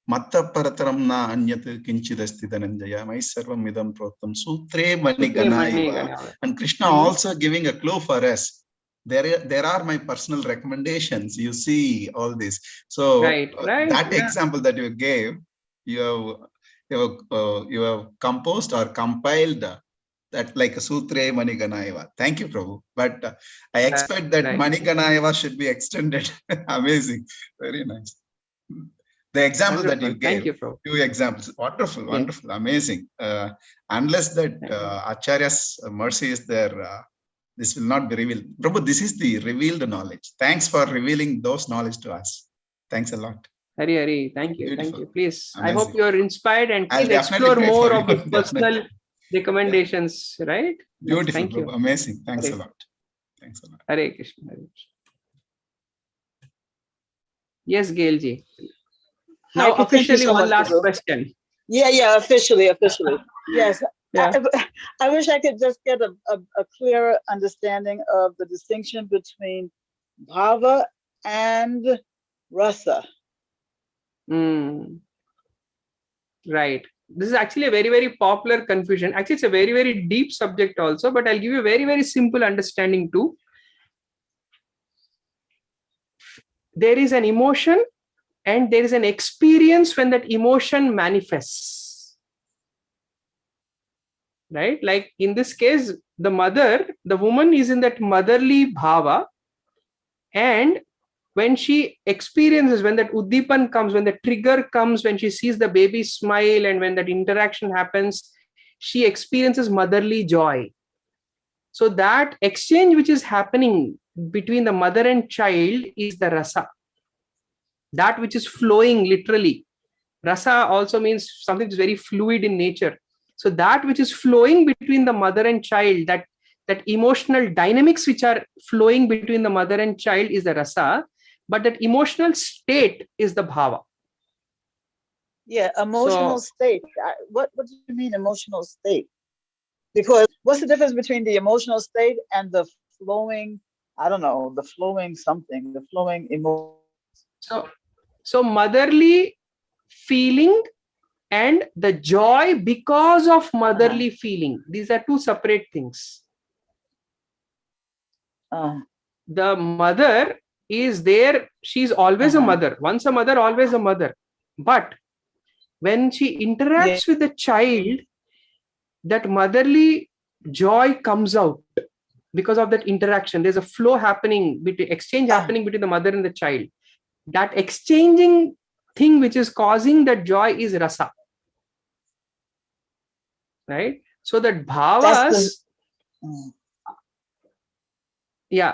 Matta parataram na anyat kinchidasti dhananjaya mai sarvam idam protam sutre mani ganaiva. And Krishna also giving a clue for us. There are my personal recommendations. You see all this. So that example that you gave, you have composed or compiled that like a Sutre Maniganayava. Thank you, Prabhu. But I expect that Maniganayava should be extended. Amazing. Very nice. The example that you gave, thank you, Prabhu. 2 examples, wonderful, wonderful, amazing. Unless that Acharya's mercy is there, this will not be revealed. Prabhu, this is the revealed knowledge. Thanks for revealing those knowledge to us. Thanks a lot. Hari, thank you. Beautiful. Thank you. Please, Amazing. I hope you are inspired and I'll please explore definitely more pray of for the you, personal recommendations, right? Beautiful. Thank you. Prabhu. Amazing. Thanks Hare. a lot. Thanks a lot. Hare Krishna. Hare Krishna. Yes, Gailji. Now, Hi, thank you officially, so one much, last Prabhu. question. Yeah, officially. Yes. Yeah. I wish I could just get a clearer understanding of the distinction between Bhava and Rasa. Right. This is actually a very, very popular confusion. Actually, it's a very, very deep subject also, but I'll give you a very, very simple understanding too. There is an emotion and there is an experience when that emotion manifests. Right? Like in this case, the woman is in that motherly bhava, and when she experiences, when that uddipan comes, when the trigger comes, when she sees the baby smile and when that interaction happens, she experiences motherly joy. So that exchange which is happening between the mother and child is the rasa. That which is flowing literally. Rasa also means something which is very fluid in nature. So that which is flowing between the mother and child, that emotional dynamics which are flowing between the mother and child is the rasa, but that emotional state is the bhava. Yeah, emotional state. What do you mean emotional state? Because what's the difference between the emotional state and the flowing, I don't know, the flowing something, the flowing emotion? So motherly feeling and the joy because of motherly feeling. These are 2 separate things. The mother is there. She's always a mother. Once a mother, always a mother. But when she interacts with the child, that motherly joy comes out because of that interaction. There's a flow happening, exchange happening between the mother and the child. That exchanging thing which is causing that joy is rasa. Right? So that bhavas,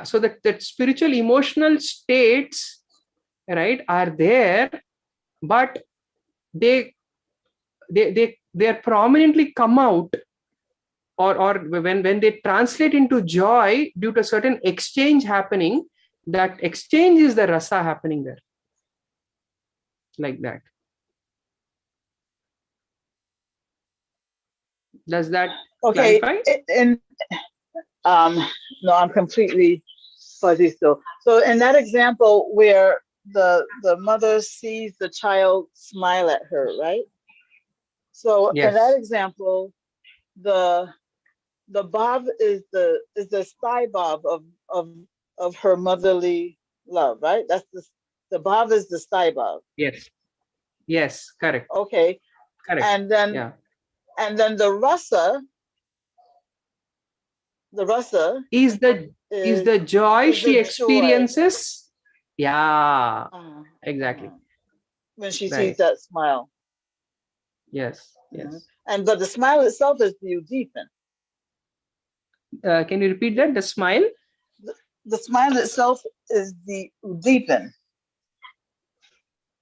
so that spiritual emotional states, right, are there, but they are prominently come out, or when they translate into joy due to a certain exchange happening. That exchange is the rasa happening there, like that. Does that clarify? And no, I'm completely fuzzy still. So in that example where the mother sees the child smile at her, right? So in that example, the bhav is the sty bhav of her motherly love, right? That's the bhav is the sty bhav. Yes, correct. Okay. Correct. And then the rasa is the joy she experiences. Yeah, exactly. When she sees that smile. Yes. But the smile itself is the uddipan. Can you repeat that? The smile? The smile itself is the uddipan.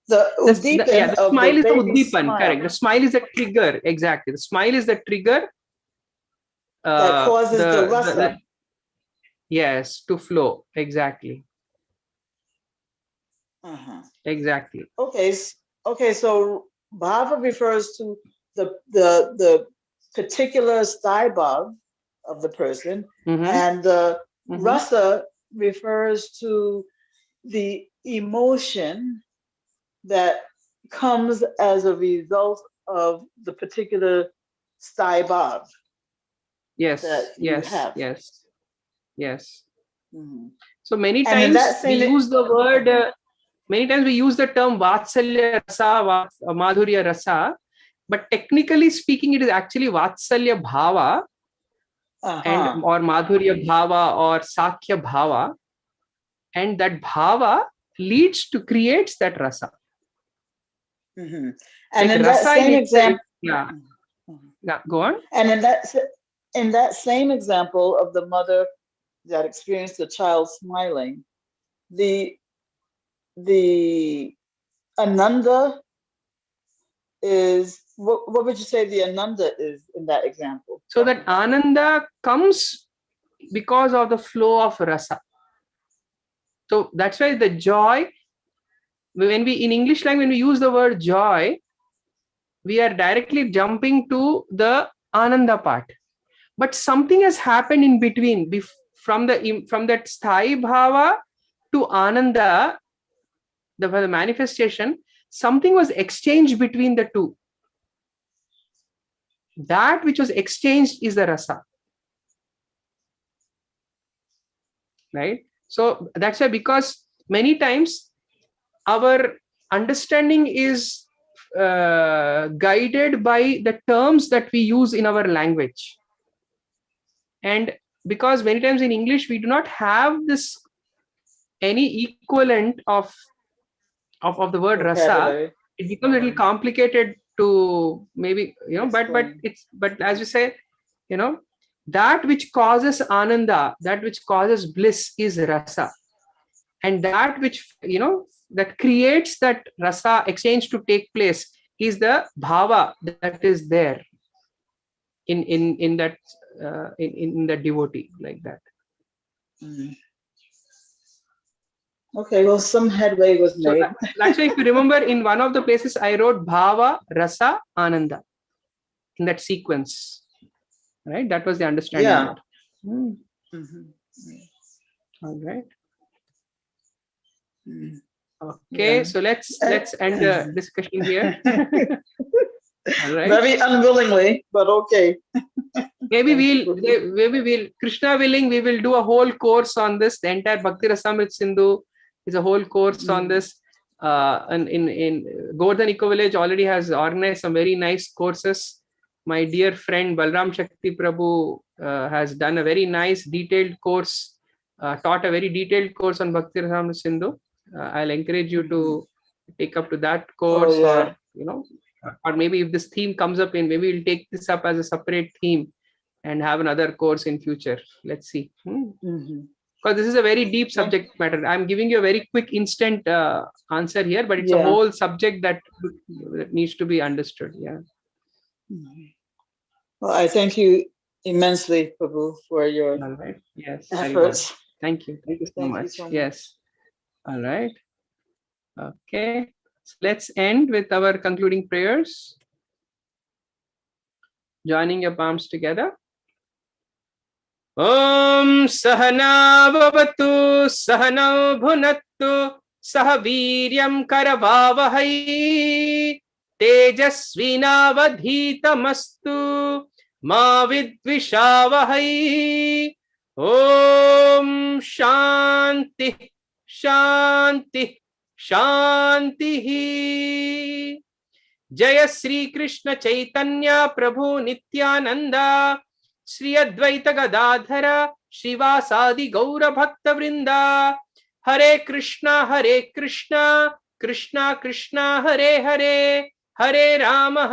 The uddipan the smile is the uddipan. Smile. Correct. The smile is the trigger. Exactly. The smile is the trigger that causes the rasa. Yes, to flow. Exactly. Exactly. Okay. So bhava refers to the particular sty bhav of the person, and the rasa refers to the emotion that comes as a result of the particular sty bhav. Yes. So many and times we use the word. Many times we use the term Vatsalya Rasa, Madhurya Rasa, but technically speaking, it is actually Vatsalya Bhava. and or Madhurya Bhava or Sakya Bhava, and that Bhava creates that rasa. And Like in that rasa same in example, yeah, go on. and in that same example of the mother that experienced the child smiling, the ananda is, what would you say the ananda is in that example? So that ananda comes because of the flow of rasa. So that's why the joy, when we in English language, when we use the word joy, we are directly jumping to the ananda part. But something has happened in between, from that sthai bhava to ananda, the manifestation, something was exchanged between the two. That which was exchanged is the rasa. Right? So that's why, because many times our understanding is guided by the terms that we use in our language. And because many times in English we do not have this any equivalent of the word rasa, it becomes a little complicated to maybe, but as you say, that which causes ananda, that which causes bliss is rasa, and that which that creates that rasa exchange to take place is the bhava that is there in that in the devotee, like that. Okay, well, some headway was made. So that's why, if you remember, in one of the places I wrote bhava, rasa, ananda in that sequence, right? That was the understanding. All right. Okay, so let's end the discussion here. All right. Very unwillingly, but okay. Maybe we'll Krishna willing, we will do a whole course on this. The entire Bhakti Rasamrit Sindhu is a whole course on this. And in Govardhan Eco Village already has organized some very nice courses. My dear friend Balram Shakti Prabhu has done a very nice detailed course, taught a very detailed course on Bhakti Rasamrit Sindhu. I'll encourage you to take up to that course, or or maybe if this theme comes up in, maybe we'll take this up as a separate theme and have another course in future. Let's see. Because this is a very deep subject matter. I'm giving you a very quick instant answer here, but it's a whole subject that needs to be understood. Well, I thank you immensely, Prabhu, for your efforts. Thank you so much. Yes. All right. Okay. So let's end with our concluding prayers. Joining your palms together. Om Sahana Bhavatu Sahana Bhunattu Sah Viryam Karavavahai Tejasvinavadhitamastu Ma Vidvishavahai. Om Shanti Shanti Shanti. Jaya Sri Krishna Chaitanya Prabhu Nityananda Shri Advaita Gadadhara Shrivasadi Gaura Bhakta Vrinda. Hare Krishna Krishna Krishna Hare Hare, Hare Rama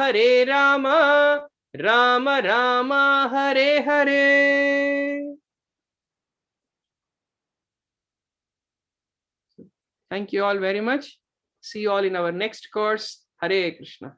Rama Rama Hare Hare. Thank you all very much. See you all in our next course. Hare Krishna.